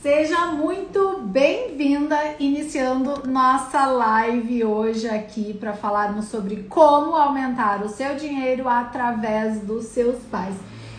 Seja muito bem-vinda, iniciando nossa live hoje aqui para falarmos sobre como aumentar o seu dinheiro através dos seus pais.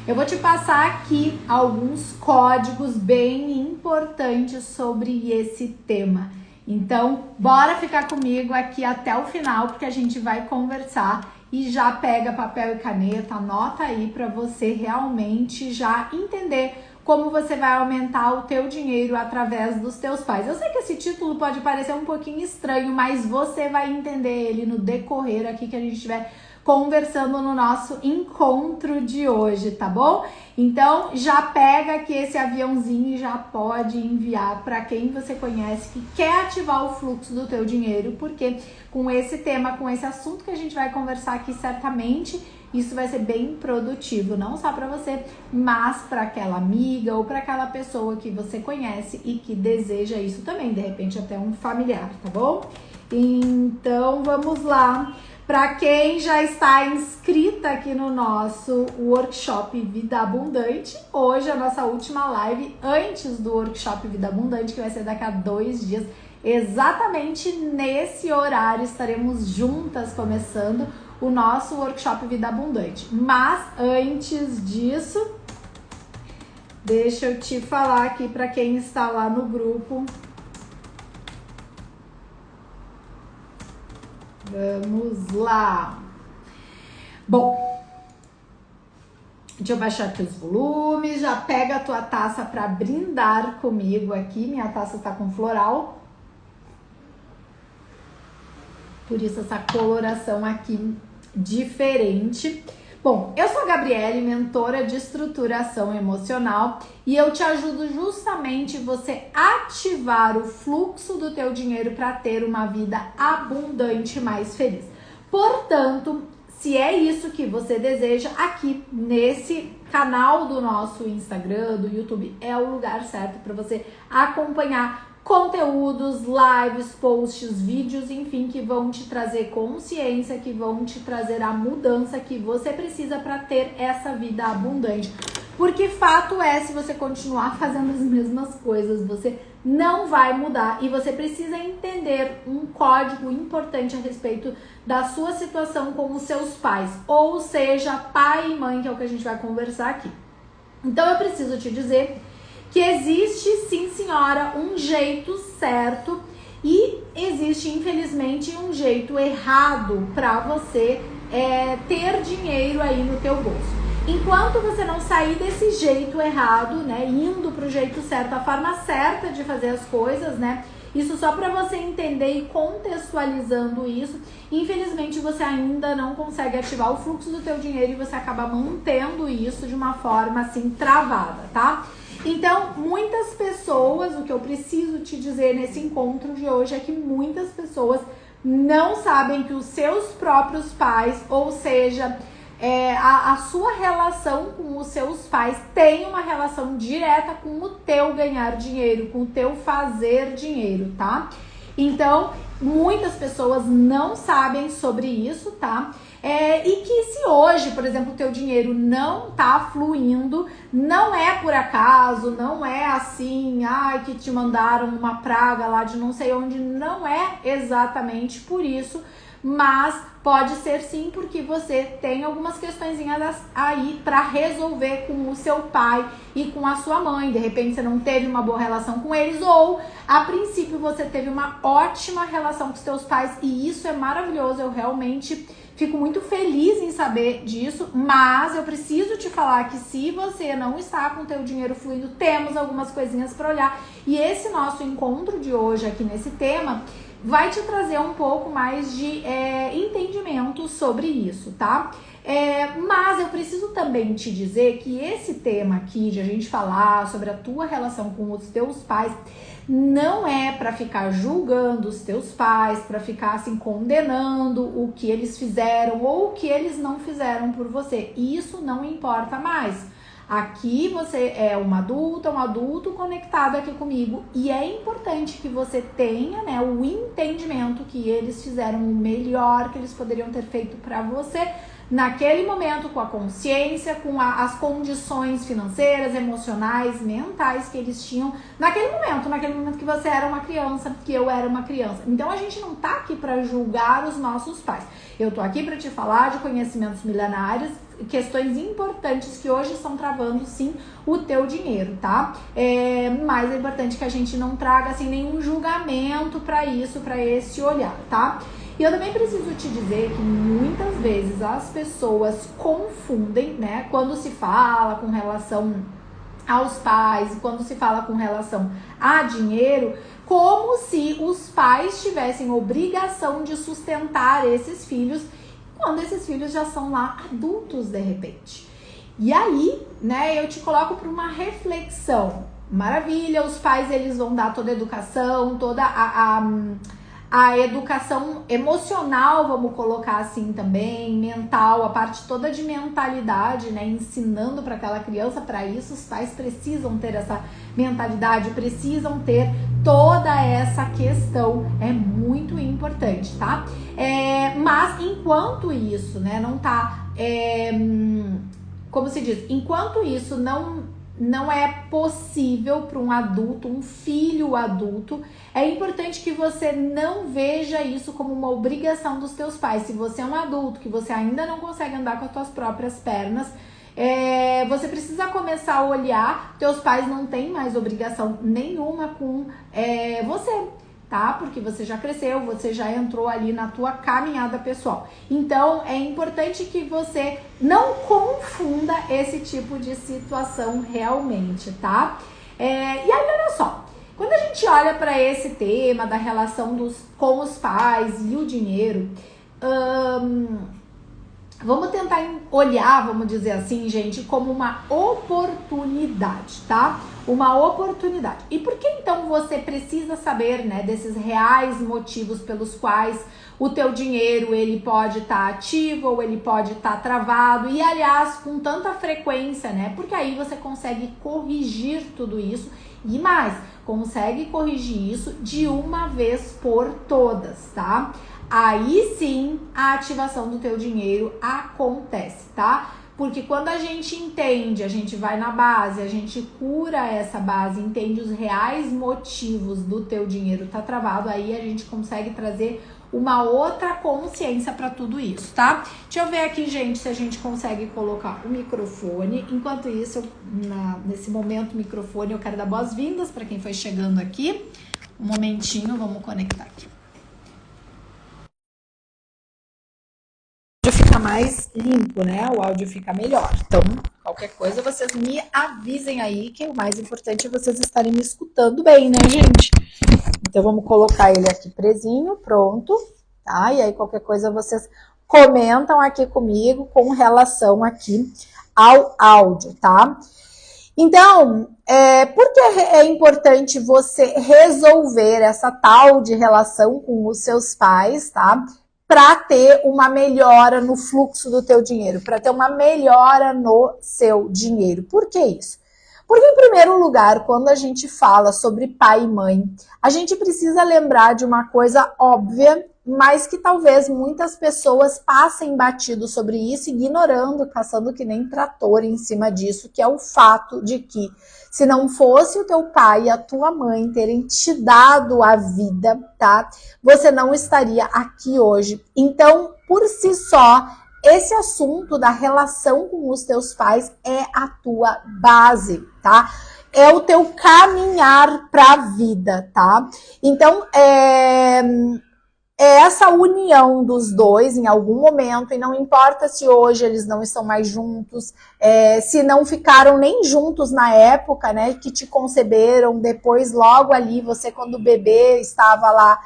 Eu vou te passar aqui alguns códigos bem importantes sobre esse tema. Então, bora ficar comigo aqui até o final, porque a gente vai conversar e já pega papel e caneta, anota aí para você realmente já entender como você vai aumentar o teu dinheiro através dos teus pais. Eu sei que esse título pode parecer um pouquinho estranho, mas você vai entender ele no decorrer aqui que a gente estiver conversando no nosso encontro de hoje, tá bom? Então, já pega aqui esse aviãozinho e já pode enviar para quem você conhece que quer ativar o fluxo do teu dinheiro, porque com esse tema, com esse assunto que a gente vai conversar aqui, certamente isso vai ser bem produtivo, não só para você, mas para aquela amiga ou para aquela pessoa que você conhece e que deseja isso também, de repente até um familiar, tá bom? Então, vamos lá. Para quem já está inscrita aqui no nosso workshop Vida Abundante, hoje é a nossa última live antes do workshop Vida Abundante, que vai ser daqui a 2 dias. Exatamente nesse horário estaremos juntas começando o nosso workshop Vida Abundante. Mas antes disso, deixa eu te falar aqui para quem está lá no grupo. Vamos lá. Bom, deixa eu baixar aqui os volumes. Já pega a tua taça para brindar comigo aqui. Minha taça tá com floral. Por isso essa coloração aqui diferente. Bom, eu sou a Gabriele, mentora de estruturação emocional, e eu te ajudo justamente você ativar o fluxo do teu dinheiro para ter uma vida abundante e mais feliz. Portanto, se é isso que você deseja, aqui nesse canal do nosso Instagram, do YouTube, é o lugar certo para você acompanhar conteúdos, lives, posts, vídeos, enfim, que vão te trazer consciência, que vão te trazer a mudança que você precisa para ter essa vida abundante. Porque fato é, se você continuar fazendo as mesmas coisas, você não vai mudar e você precisa entender um código importante a respeito da sua situação com os seus pais, ou seja, pai e mãe, que é o que a gente vai conversar aqui. Então eu preciso te dizer que existe, sim senhora, um jeito certo e existe, infelizmente, um jeito errado para você ter dinheiro aí no teu bolso. Enquanto você não sair desse jeito errado, né, indo pro jeito certo, a forma certa de fazer as coisas, né, isso só para você entender e contextualizando isso, infelizmente você ainda não consegue ativar o fluxo do teu dinheiro e você acaba mantendo isso de uma forma assim travada, tá? Então, muitas pessoas, o que eu preciso te dizer nesse encontro de hoje é que muitas pessoas não sabem que os seus próprios pais, ou seja, a sua relação com os seus pais tem uma relação direta com o teu ganhar dinheiro, com o teu fazer dinheiro, tá? Então, muitas pessoas não sabem sobre isso, tá? E que se hoje, por exemplo, o teu dinheiro não tá fluindo, não é por acaso, não é assim, ai, que te mandaram uma praga lá de não sei onde, não é exatamente por isso, mas pode ser sim porque você tem algumas questõezinhas aí para resolver com o seu pai e com a sua mãe. De repente você não teve uma boa relação com eles, ou a princípio você teve uma ótima relação com os seus pais e isso é maravilhoso. Eu realmente fico muito feliz em saber disso, mas eu preciso te falar que se você não está com o teu dinheiro fluindo, temos algumas coisinhas para olhar. E esse nosso encontro de hoje aqui nesse tema vai te trazer um pouco mais de entendimento sobre isso, tá? Mas eu preciso também te dizer que esse tema aqui, de a gente falar sobre a tua relação com os teus pais, não é para ficar julgando os teus pais, para ficar assim condenando o que eles fizeram ou o que eles não fizeram por você. Isso não importa mais. Aqui você é uma adulta, um adulto conectado aqui comigo e é importante que você tenha, né, o entendimento que eles fizeram o melhor que eles poderiam ter feito para você naquele momento, com a consciência, com as condições financeiras, emocionais, mentais que eles tinham naquele momento que você era uma criança, que eu era uma criança. Então a gente não tá aqui para julgar os nossos pais. Eu tô aqui para te falar de conhecimentos milenários, questões importantes que hoje estão travando, sim, o teu dinheiro, tá? Mas é importante que a gente não traga, assim, nenhum julgamento para isso, para esse olhar, tá? E eu também preciso te dizer que muitas vezes as pessoas confundem, né, quando se fala com relação aos pais, quando se fala com relação a dinheiro, como se os pais tivessem obrigação de sustentar esses filhos, quando esses filhos já são lá adultos de repente. E aí, né, eu te coloco para uma reflexão. Maravilha, os pais eles vão dar toda a educação, toda a educação emocional, vamos colocar assim também, mental, a parte toda de mentalidade, né, ensinando para aquela criança. Para isso os pais precisam ter essa mentalidade, precisam ter toda essa questão, é muito importante, tá? Mas enquanto isso, né, não tá, como se diz, enquanto isso não é possível para um adulto, um filho adulto, é importante que você não veja isso como uma obrigação dos teus pais. Se você é um adulto, que você ainda não consegue andar com as suas próprias pernas, você precisa começar a olhar, teus pais não têm mais obrigação nenhuma com você, tá? Porque você já cresceu, você já entrou ali na tua caminhada pessoal. Então, é importante que você não confunda esse tipo de situação realmente, tá? E aí, olha só, quando a gente olha para esse tema da relação com os pais e o dinheiro, vamos tentar olhar, vamos dizer assim, gente, como uma oportunidade, tá? Uma oportunidade. E por que então você precisa saber, né, desses reais motivos pelos quais o teu dinheiro ele pode estar ativo ou ele pode estar travado? E aliás, com tanta frequência, né? Porque aí você consegue corrigir tudo isso e mais, consegue corrigir isso de uma vez por todas, tá? Aí sim a ativação do teu dinheiro acontece, tá? Porque quando a gente entende, a gente vai na base, a gente cura essa base, entende os reais motivos do teu dinheiro tá travado, aí a gente consegue trazer uma outra consciência para tudo isso, tá? Deixa eu ver aqui, gente, se a gente consegue colocar o microfone. Enquanto isso, nesse momento, o microfone, eu quero dar boas-vindas para quem foi chegando aqui. Um momentinho, vamos conectar aqui. Fica mais limpo, né? O áudio fica melhor. Então, qualquer coisa, vocês me avisem aí, que o mais importante é vocês estarem me escutando bem, né, gente? Então, vamos colocar ele aqui presinho, pronto, tá? E aí, qualquer coisa, vocês comentam aqui comigo com relação aqui ao áudio, tá? Então, por que é importante você resolver essa tal de relação com os seus pais, tá? Para ter uma melhora no fluxo do teu dinheiro, para ter uma melhora no seu dinheiro. Por que isso? Porque, em primeiro lugar, quando a gente fala sobre pai e mãe, a gente precisa lembrar de uma coisa óbvia, mas que talvez muitas pessoas passem batido sobre isso, ignorando, passando que nem trator em cima disso, que é o fato de que, se não fosse o teu pai e a tua mãe terem te dado a vida, tá? Você não estaria aqui hoje. Então, por si só, esse assunto da relação com os teus pais é a tua base, tá? É o teu caminhar para a vida, tá? Então, essa união dos dois em algum momento, e não importa se hoje eles não estão mais juntos, se não ficaram nem juntos na época, né, que te conceberam, depois logo ali, você quando bebê estava lá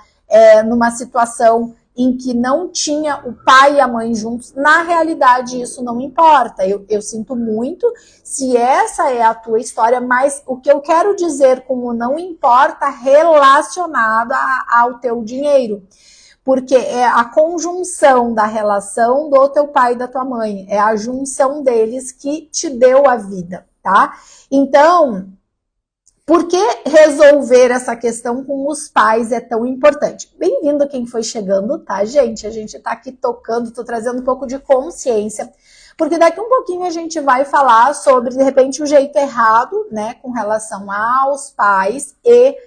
numa situação em que não tinha o pai e a mãe juntos, na realidade isso não importa. Eu sinto muito se essa é a tua história, mas o que eu quero dizer com o não importa relacionado ao teu dinheiro. Porque é a conjunção da relação do teu pai e da tua mãe, é a junção deles que te deu a vida, tá? Então, Por que resolver essa questão com os pais é tão importante? Bem-vindo quem foi chegando, tá, gente? A gente tá aqui tocando, tô trazendo um pouco de consciência, porque daqui um pouquinho a gente vai falar sobre, de repente, o jeito errado, né, com relação aos pais e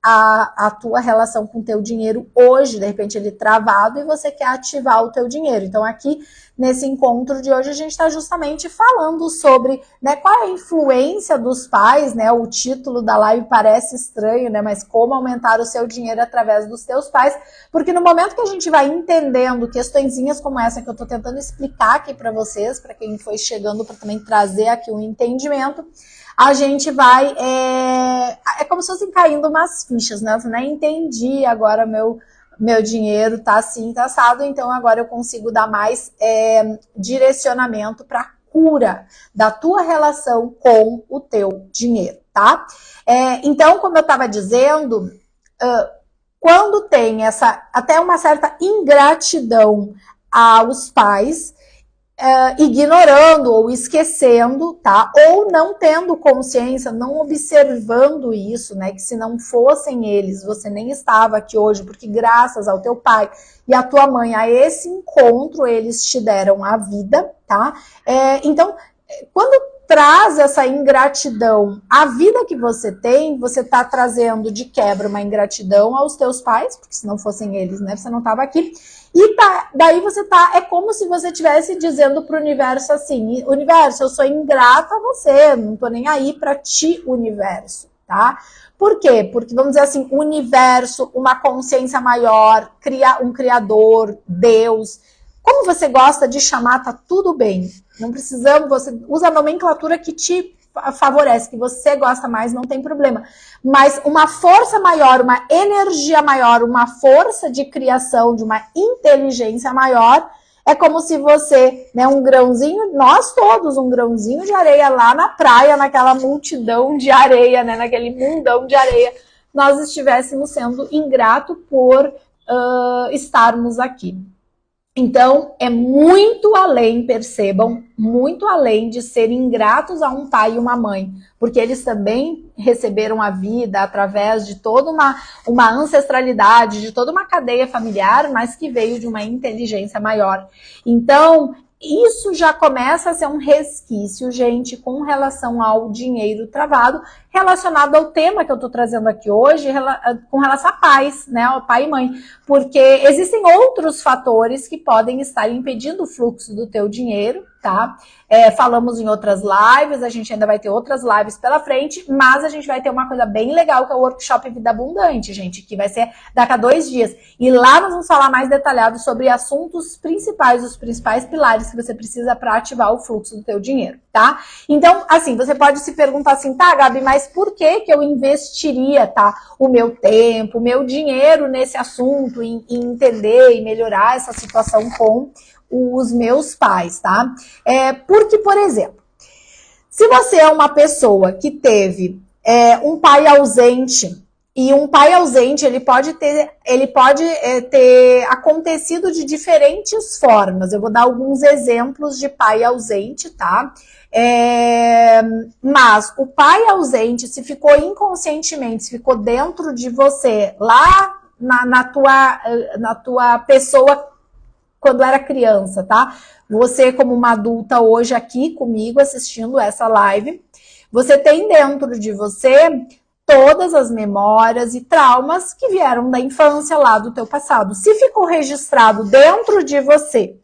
a tua relação com o teu dinheiro hoje, de repente ele travado e você quer ativar o teu dinheiro. Então aqui nesse encontro de hoje a gente está justamente falando sobre, né, qual é a influência dos pais, né? O título da live parece estranho, né? Mas como aumentar o seu dinheiro através dos teus pais, porque no momento que a gente vai entendendo questõezinhas como essa que eu estou tentando explicar aqui para vocês, para quem foi chegando, para também trazer aqui um entendimento, a gente vai, é como se fossem caindo umas fichas, né? Eu nem entendi agora meu dinheiro tá assim, tá assado, então agora eu consigo dar mais direcionamento para cura da tua relação com o teu dinheiro, tá? Então, como eu estava dizendo, quando tem até uma certa ingratidão aos pais, ignorando ou esquecendo, tá? Ou não tendo consciência, não observando isso, né? Que se não fossem eles, você nem estava aqui hoje, porque graças ao teu pai e à tua mãe, a esse encontro, eles te deram a vida, tá? Então, quando traz essa ingratidão à vida que você tem, você tá trazendo de quebra uma ingratidão aos teus pais, porque se não fossem eles, né? Você não estava aqui. E daí você é como se você estivesse dizendo pro universo assim, universo, eu sou ingrata a você, não tô nem aí pra ti, universo, tá? Por quê? Porque, vamos dizer assim, o universo, uma consciência maior, um criador, Deus, como você gosta de chamar, tá tudo bem. Não precisamos, você usa a nomenclatura que te favorece, que você gosta mais, não tem problema. Mas uma força maior, uma energia maior, uma força de criação, de uma inteligência maior, é como se você, né, um grãozinho, nós todos, um grãozinho de areia lá na praia, naquela multidão de areia, né, naquele mundão de areia, nós estivéssemos sendo ingrato por estarmos aqui. Então, é muito além, percebam, muito além de serem ingratos a um pai e uma mãe, porque eles também receberam a vida através de toda uma ancestralidade, de toda uma cadeia familiar, mas que veio de uma inteligência maior. Então, isso já começa a ser um resquício, gente, com relação ao dinheiro travado, relacionado ao tema que eu estou trazendo aqui hoje, com relação a pais, né, ao pai e mãe, porque existem outros fatores que podem estar impedindo o fluxo do teu dinheiro, tá? Falamos em outras lives, a gente ainda vai ter outras lives pela frente, mas a gente vai ter uma coisa bem legal, que é o Workshop Vida Abundante, gente, que vai ser daqui a 2 dias. E lá nós vamos falar mais detalhado sobre assuntos principais, os principais pilares que você precisa para ativar o fluxo do teu dinheiro, tá? Então, assim, você pode se perguntar assim, tá, Gabi, mas por que eu investiria, tá, o meu tempo, o meu dinheiro nesse assunto, em entender e melhorar essa situação com os meus pais, tá? Porque, por exemplo, se você é uma pessoa que teve um pai ausente, e um pai ausente, ele pode ter acontecido de diferentes formas. Eu vou dar alguns exemplos de pai ausente, tá? Mas o pai ausente, se ficou inconscientemente, se ficou dentro de você, lá na tua pessoa quando era criança, tá? Você, como uma adulta hoje aqui comigo assistindo essa live, você tem dentro de você todas as memórias e traumas que vieram da infância lá do teu passado. Se ficou registrado dentro de você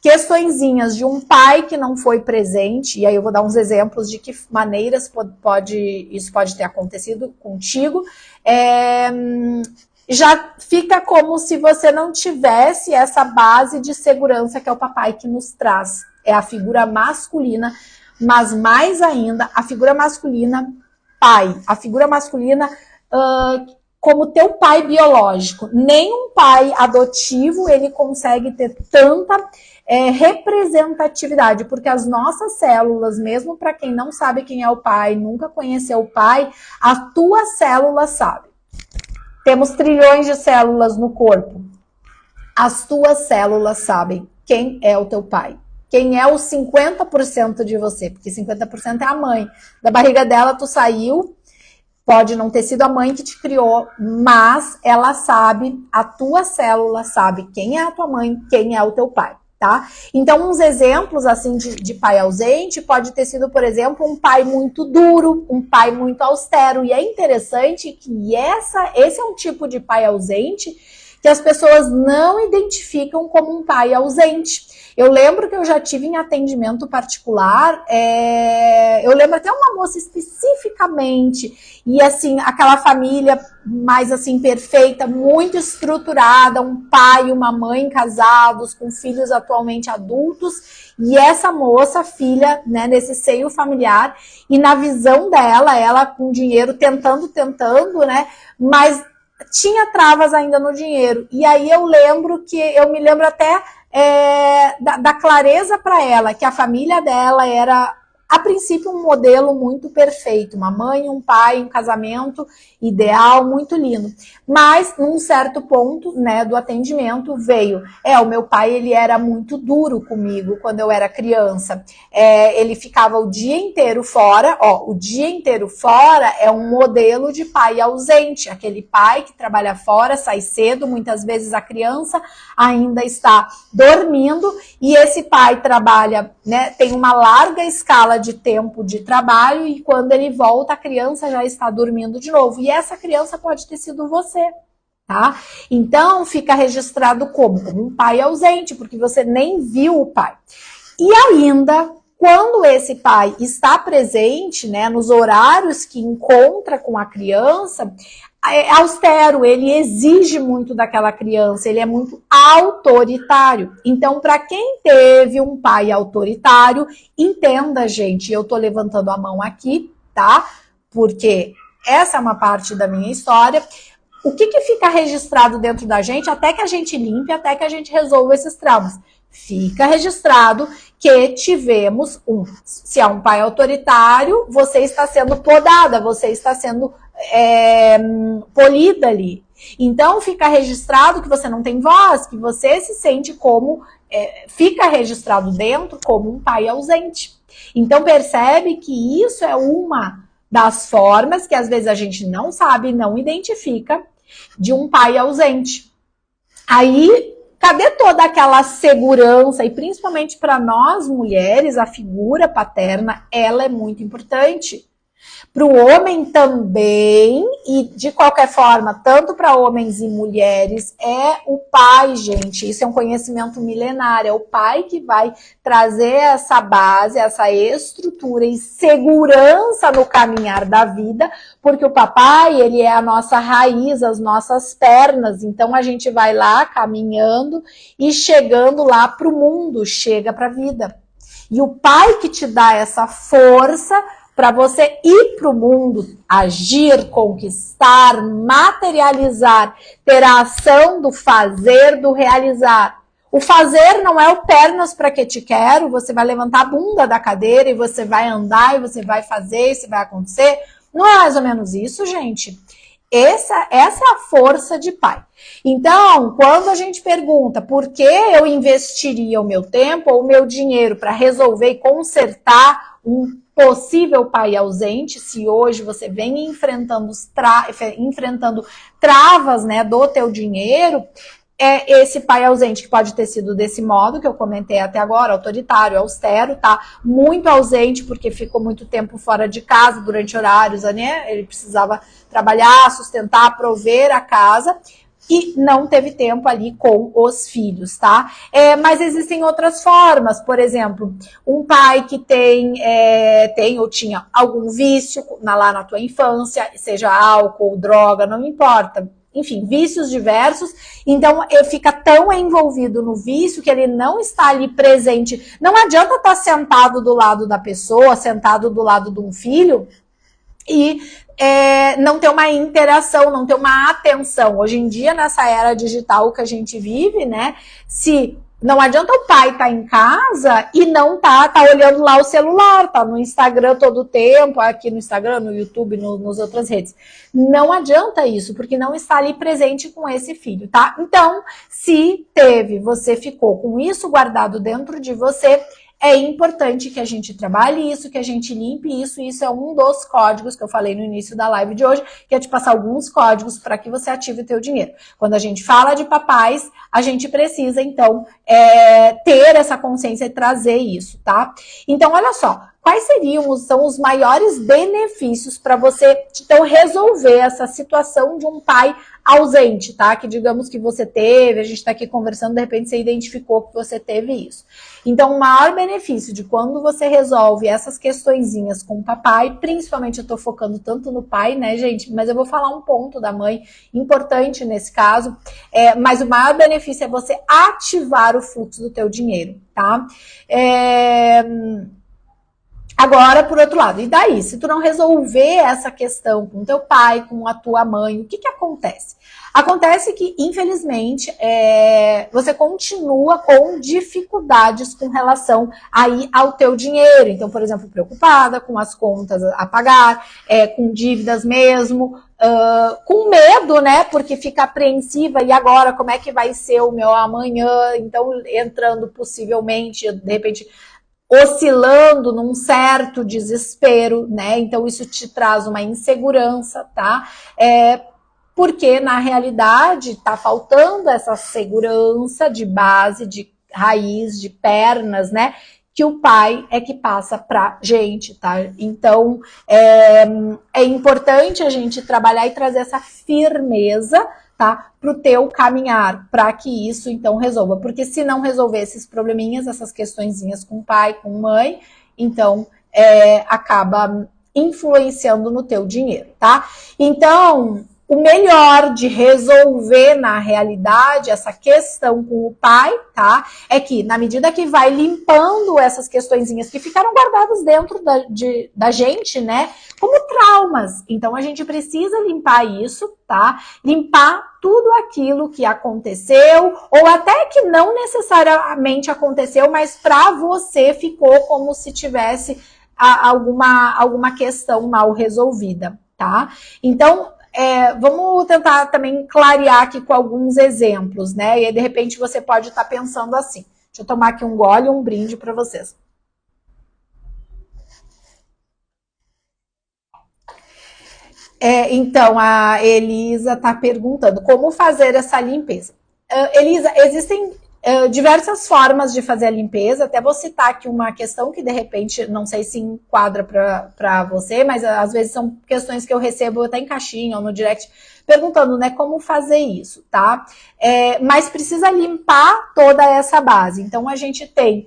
questõezinhas de um pai que não foi presente, e aí eu vou dar uns exemplos de que maneiras isso pode ter acontecido contigo, já fica como se você não tivesse essa base de segurança que é o papai que nos traz. É a figura masculina, mas mais ainda, a figura masculina pai. A figura masculina como teu pai biológico. Nenhum pai adotivo, ele consegue ter tanta representatividade, porque as nossas células, mesmo para quem não sabe quem é o pai, nunca conheceu o pai, a tua célula sabe. Temos trilhões de células no corpo. As tuas células sabem quem é o teu pai. Quem é os 50% de você, porque 50% é a mãe. Da barriga dela tu saiu, Pode não ter sido a mãe que te criou, mas ela sabe, a tua célula sabe quem é a tua mãe, quem é o teu pai, tá? Então, uns exemplos, assim, de pai ausente pode ter sido, por exemplo, um pai muito duro, um pai muito austero. E é interessante que esse é um tipo de pai ausente que as pessoas não identificam como um pai ausente. Eu lembro que eu já tive em atendimento particular, eu lembro até uma moça especificamente, e assim, aquela família mais assim, perfeita, muito estruturada, um pai e uma mãe casados, com filhos atualmente adultos, e essa moça, filha, né, nesse seio familiar, e na visão dela, ela com dinheiro tentando, né, mas tinha travas ainda no dinheiro. E aí eu me lembro até da clareza para ela, que a família dela era, a princípio, um modelo muito perfeito, uma mãe, um pai, um casamento ideal, muito lindo. Mas, num certo ponto, né, do atendimento, veio, o meu pai, ele era muito duro comigo quando eu era criança. Ele ficava o dia inteiro fora, o dia inteiro fora é um modelo de pai ausente, aquele pai que trabalha fora, sai cedo, muitas vezes a criança ainda está dormindo, e esse pai trabalha, né, tem uma larga escala de tempo de trabalho, e quando ele volta, a criança já está dormindo de novo. E essa criança pode ter sido você, tá? Então, fica registrado como um pai ausente, porque você nem viu o pai. E ainda, quando esse pai está presente, né, nos horários que encontra com a criança, é austero, ele exige muito daquela criança, ele é muito autoritário. Então, para quem teve um pai autoritário, entenda, gente, eu tô levantando a mão aqui, tá? Porque essa é uma parte da minha história. O que fica registrado dentro da gente até que a gente limpe, até que a gente resolva esses traumas? Fica registrado que tivemos se é um pai autoritário, você está sendo podada, você está sendo polida ali. Então, fica registrado que você não tem voz, que você se sente como, fica registrado dentro como um pai ausente. Então, percebe que isso é uma das formas que às vezes a gente não sabe, não identifica, de um pai ausente. Aí, cadê toda aquela segurança? E principalmente para nós mulheres, a figura paterna, ela é muito importante. Para o homem também, e de qualquer forma, tanto para homens e mulheres, é o pai, gente. Isso é um conhecimento milenar, é o pai que vai trazer essa base, essa estrutura e segurança no caminhar da vida, porque o papai, ele é a nossa raiz, as nossas pernas, então a gente vai lá caminhando e chegando lá para o mundo, chega para a vida. E o pai que te dá essa força para você ir para o mundo, agir, conquistar, materializar, ter a ação do fazer, do realizar. O fazer não é o pernas para que te quero, você vai levantar a bunda da cadeira e você vai andar e você vai fazer, isso vai acontecer. Não é mais ou menos isso, gente? Essa é a força de pai. Então, quando a gente pergunta por que eu investiria o meu tempo ou o meu dinheiro para resolver e consertar um possível pai ausente, se hoje você vem enfrentando travas, né, do teu dinheiro, esse pai ausente que pode ter sido desse modo que eu comentei até agora, autoritário, austero, tá? Muito ausente porque ficou muito tempo fora de casa durante horários, né? Ele precisava trabalhar, sustentar, prover a casa e não teve tempo ali com os filhos, tá? Mas existem outras formas, por exemplo, um pai que tem ou tinha algum vício lá na tua infância, seja álcool, droga, não importa. Enfim, vícios diversos, então ele fica tão envolvido no vício que ele não está ali presente. Não adianta estar sentado do lado da pessoa, sentado do lado de um filho e não ter uma interação, não ter uma atenção. Hoje em dia, nessa era digital que a gente vive, né, não adianta o pai estar em casa e não tá olhando lá o celular, tá no Instagram todo o tempo, aqui no Instagram, no YouTube, nas outras redes. Não adianta isso, porque não está ali presente com esse filho, tá? Então, se você ficou com isso guardado dentro de você, é importante que a gente trabalhe isso, que a gente limpe isso, e isso é um dos códigos que eu falei no início da live de hoje, que é te passar alguns códigos para que você ative o teu dinheiro. Quando a gente fala de papais, a gente precisa, então, ter essa consciência e trazer isso, tá? Então, olha só, quais são os maiores benefícios para você, então, resolver essa situação de um pai ausente, tá? Que digamos que você teve, a gente tá aqui conversando, de repente você identificou que você teve isso. Então, o maior benefício de quando você resolve essas questõezinhas com o papai, principalmente eu tô focando tanto no pai, né, gente? Mas eu vou falar um ponto da mãe importante nesse caso, mas o maior benefício é você ativar o fluxo do teu dinheiro, tá? Agora, por outro lado, e daí? Se tu não resolver essa questão com teu pai, com a tua mãe, o que acontece? Acontece que, infelizmente, você continua com dificuldades com relação aí ao teu dinheiro. Então, por exemplo, preocupada com as contas a pagar, com dívidas mesmo, com medo, né? Porque fica apreensiva, e agora como é que vai ser o meu amanhã? Então, entrando possivelmente, de repente, oscilando num certo desespero, né? Então isso te traz uma insegurança, tá? Porque na realidade tá faltando essa segurança de base, de raiz, de pernas, né? Que o pai é que passa pra gente, tá? Então é importante a gente trabalhar e trazer essa firmeza, tá? Pro teu caminhar, para que isso então resolva. Porque se não resolver esses probleminhas, essas questõezinhas com pai, com mãe, então acaba influenciando no teu dinheiro, tá? Então, o melhor de resolver na realidade essa questão com o pai, tá? É que na medida que vai limpando essas questõezinhas que ficaram guardadas dentro da gente, né? Como traumas. Então a gente precisa limpar isso, tá? Limpar tudo aquilo que aconteceu, ou até que não necessariamente aconteceu, mas para você ficou como se tivesse alguma questão mal resolvida, tá? Então, vamos tentar também clarear aqui com alguns exemplos, né? E aí, de repente, você pode estar pensando assim. Deixa eu tomar aqui um gole e um brinde para vocês. Então, a Elisa está perguntando como fazer essa limpeza. Elisa, existem diversas formas de fazer a limpeza. Até vou citar aqui uma questão que de repente não sei se enquadra para você, mas às vezes são questões que eu recebo até em caixinha ou no direct perguntando, né, como fazer isso, tá? Mas precisa limpar toda essa base. Então a gente tem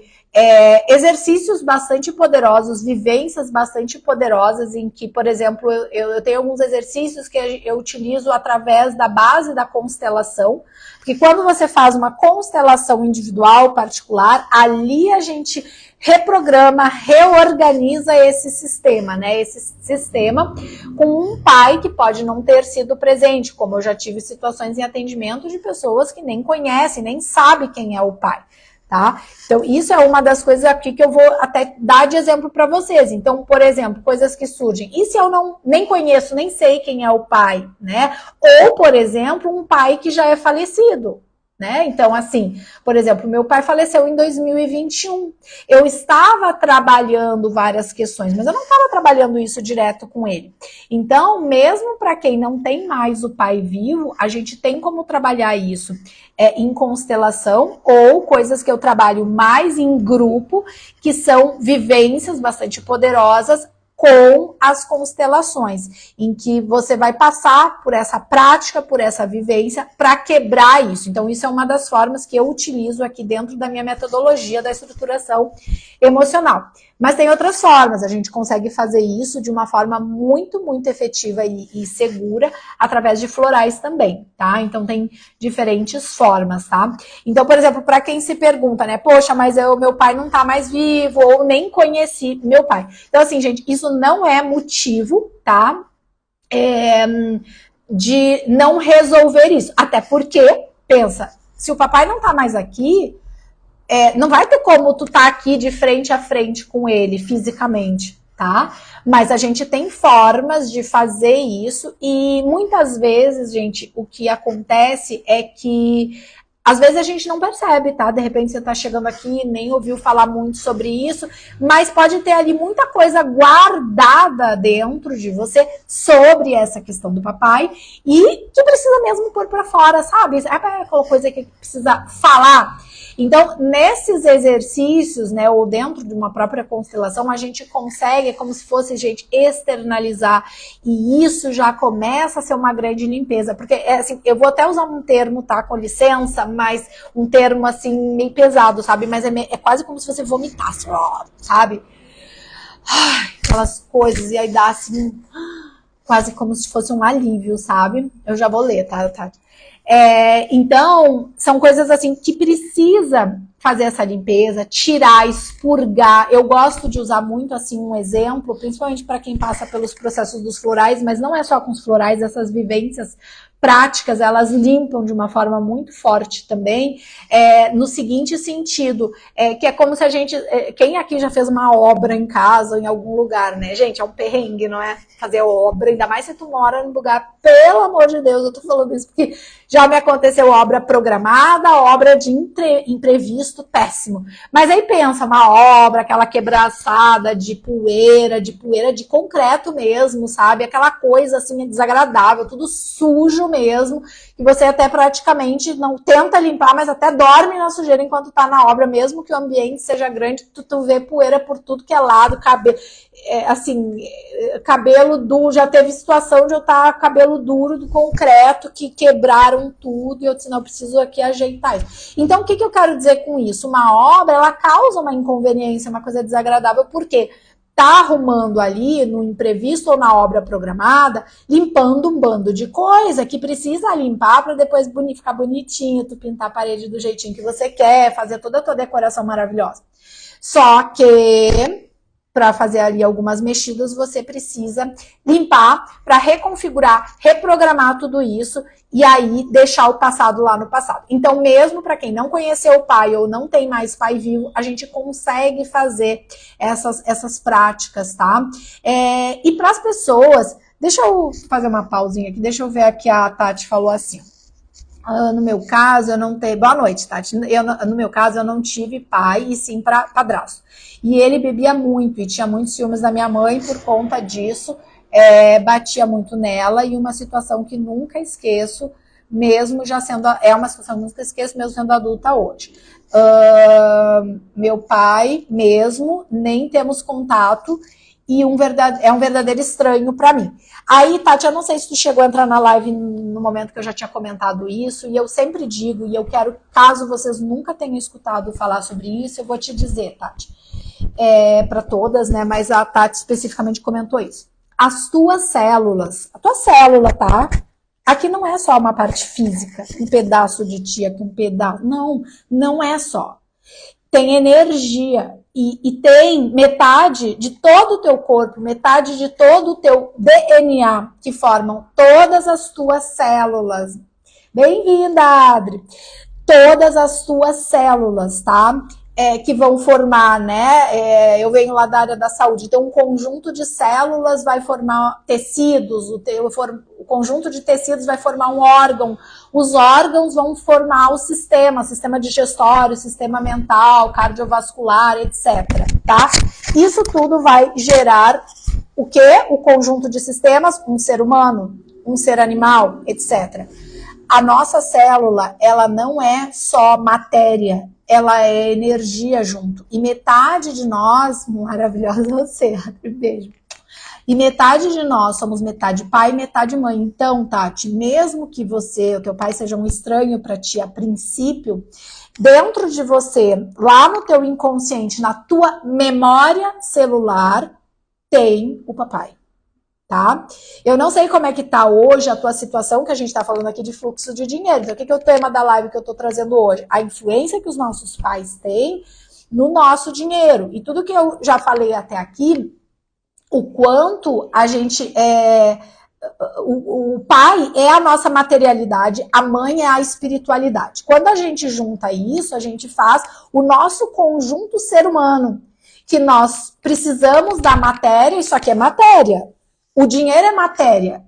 exercícios bastante poderosos, vivências bastante poderosas, em que, por exemplo, eu tenho alguns exercícios que eu utilizo através da base da constelação, porque quando você faz uma constelação individual, particular, ali a gente reprograma, reorganiza esse sistema, né? Esse sistema com um pai que pode não ter sido presente, como eu já tive situações em atendimento de pessoas que nem conhecem, nem sabem quem é o pai. Tá? Então, isso é uma das coisas aqui que eu vou até dar de exemplo para vocês. Então, por exemplo, coisas que surgem. E se eu nem conheço, nem sei quem é o pai, né? Ou, por exemplo, um pai que já é falecido, né? Então, assim, por exemplo, meu pai faleceu em 2021. Eu estava trabalhando várias questões, mas eu não estava trabalhando isso direto com ele. Então, mesmo para quem não tem mais o pai vivo, a gente tem como trabalhar isso em constelação, ou coisas que eu trabalho mais em grupo, que são vivências bastante poderosas com as constelações, em que você vai passar por essa prática, por essa vivência, para quebrar isso. Então, isso é uma das formas que eu utilizo aqui dentro da minha metodologia da estruturação emocional. Mas tem outras formas, a gente consegue fazer isso de uma forma muito, muito efetiva e segura, através de florais também, tá? Então, tem diferentes formas, tá? Então, por exemplo, para quem se pergunta, né? Poxa, mas meu pai não tá mais vivo, ou nem conheci meu pai. Então, assim, gente, isso não é motivo, tá? De não resolver isso. Até porque, pensa, se o papai não tá mais aqui, não vai ter como tu tá aqui de frente a frente com ele fisicamente, tá? Mas a gente tem formas de fazer isso, e muitas vezes, gente, o que acontece é que Às vezes a gente não percebe, tá? De repente você tá chegando aqui e nem ouviu falar muito sobre isso, mas pode ter ali muita coisa guardada dentro de você sobre essa questão do papai e que precisa mesmo pôr pra fora, sabe? É aquela coisa que precisa falar. Então, nesses exercícios, né, ou dentro de uma própria constelação, a gente consegue, como se fosse, gente, externalizar. E isso já começa a ser uma grande limpeza. Porque, assim, eu vou até usar um termo, tá, com licença, mas um termo, assim, meio pesado, sabe? Mas é quase como se você vomitasse, sabe? Aquelas coisas, e aí dá, assim, quase como se fosse um alívio, sabe? Eu já vou ler, tá, Tati? Então, são coisas assim que precisa fazer essa limpeza, tirar, expurgar. Eu gosto de usar muito assim um exemplo, principalmente para quem passa pelos processos dos florais, mas não é só com os florais, essas vivências práticas, elas limpam de uma forma muito forte também, no seguinte sentido, que é como se a gente, quem aqui já fez uma obra em casa ou em algum lugar, né, gente, é um perrengue, não é? Fazer obra, ainda mais se tu mora num lugar, pelo amor de Deus, eu tô falando isso porque já me aconteceu obra programada, obra de imprevisto, péssimo. Mas aí pensa, uma obra, aquela quebraçada de poeira de concreto mesmo, sabe? Aquela coisa assim desagradável, tudo sujo mesmo, que você até praticamente não tenta limpar, mas até dorme na sujeira enquanto tá na obra, mesmo que o ambiente seja grande, tu vê poeira por tudo que é lado, cabelo duro, já teve situação de eu estar cabelo duro do concreto, que quebraram tudo, e eu disse, não, eu preciso aqui ajeitar isso. Então, o que eu quero dizer com isso? Uma obra, ela causa uma inconveniência, uma coisa desagradável, porque tá arrumando ali no imprevisto ou na obra programada, limpando um bando de coisa que precisa limpar para depois ficar bonitinho, tu pintar a parede do jeitinho que você quer, fazer toda a tua decoração maravilhosa. Só que para fazer ali algumas mexidas, você precisa limpar para reconfigurar, reprogramar tudo isso e aí deixar o passado lá no passado. Então, mesmo para quem não conheceu o pai ou não tem mais pai vivo, a gente consegue fazer essas práticas, tá? E para as pessoas, deixa eu fazer uma pausinha aqui, deixa eu ver aqui, a Tati falou assim. No meu caso, eu não tenho... Boa noite, Tati. No meu caso, eu não tive pai e sim padrasto. E ele bebia muito e tinha muitos ciúmes da minha mãe por conta disso. Batia muito nela e uma situação que nunca esqueço, mesmo já sendo... É uma situação que nunca esqueço, mesmo sendo adulta hoje. Meu pai mesmo, nem temos contato e é um verdadeiro estranho para mim. Aí, Tati, eu não sei se tu chegou a entrar na live no momento que eu já tinha comentado isso, e eu sempre digo, e eu quero, caso vocês nunca tenham escutado falar sobre isso, eu vou te dizer, Tati, para todas, né, mas a Tati especificamente comentou isso. As tuas células, a tua célula, tá? Aqui não é só uma parte física, um pedaço de ti aqui, um pedaço, não é só. Tem energia. E tem metade de todo o teu corpo, metade de todo o teu DNA, que formam todas as tuas células. Bem-vinda, Adri! Todas as tuas células, tá? Que vão formar, né? Eu venho lá da área da saúde, então um conjunto de células vai formar tecidos, o conjunto de tecidos vai formar um órgão, os órgãos vão formar o sistema digestório, sistema mental, cardiovascular, etc, tá? Isso tudo vai gerar o quê? O conjunto de sistemas, um ser humano, um ser animal, etc. A nossa célula, ela não é só matéria, ela é energia junto. E metade de nós, maravilhosa você, beijo. E metade de nós somos metade pai e metade mãe. Então, Tati, mesmo que o teu pai seja um estranho para ti a princípio, dentro de você, lá no teu inconsciente, na tua memória celular, tem o papai. Tá? Eu não sei como é que tá hoje a tua situação, que a gente tá falando aqui de fluxo de dinheiro. Então, o que é o tema da live que eu tô trazendo hoje? A influência que os nossos pais têm no nosso dinheiro. E tudo que eu já falei até aqui, o quanto a gente o pai é a nossa materialidade, a mãe é a espiritualidade. Quando a gente junta isso, a gente faz o nosso conjunto ser humano, que nós precisamos da matéria, isso aqui é matéria. O dinheiro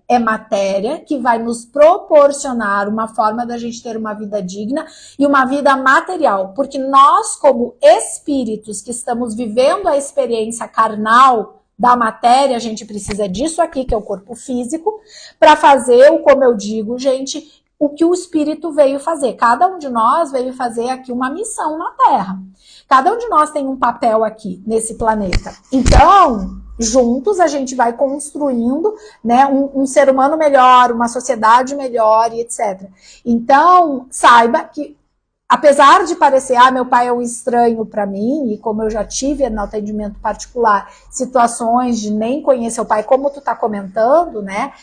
é matéria que vai nos proporcionar uma forma da gente ter uma vida digna e uma vida material, porque nós, como espíritos que estamos vivendo a experiência carnal da matéria, a gente precisa disso aqui, que é o corpo físico, para fazer, como eu digo, gente, o que o espírito veio fazer. Cada um de nós veio fazer aqui uma missão na Terra. Cada um de nós tem um papel aqui nesse planeta. Então, juntos a gente vai construindo, né, um ser humano melhor, uma sociedade melhor e etc. Então, saiba que, apesar de parecer, meu pai é um estranho para mim, e como eu já tive no atendimento particular, situações de nem conhecer o pai, como tu tá comentando, né,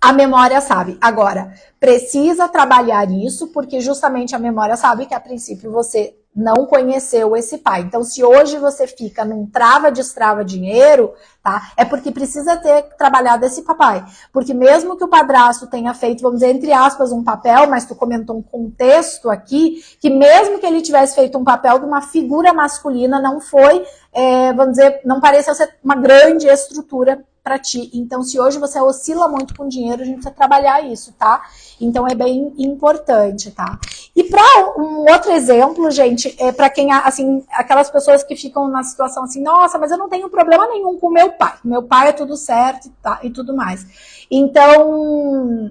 a memória sabe. Agora, precisa trabalhar isso, porque justamente a memória sabe que, a princípio, você não conheceu esse pai. Então, se hoje você fica num trava-destrava dinheiro, tá? É porque precisa ter trabalhado esse papai. Porque mesmo que o padrasto tenha feito, vamos dizer, entre aspas, um papel, mas tu comentou um contexto aqui, que mesmo que ele tivesse feito um papel de uma figura masculina, não foi, vamos dizer, não pareceu ser uma grande estrutura para ti. Então, se hoje você oscila muito com dinheiro, a gente precisa trabalhar isso, tá? Então, é bem importante, tá? E para um outro exemplo, gente, para quem, assim, aquelas pessoas que ficam na situação assim, nossa, mas eu não tenho problema nenhum com meu pai. Meu pai é tudo certo, tá? E tudo mais. Então,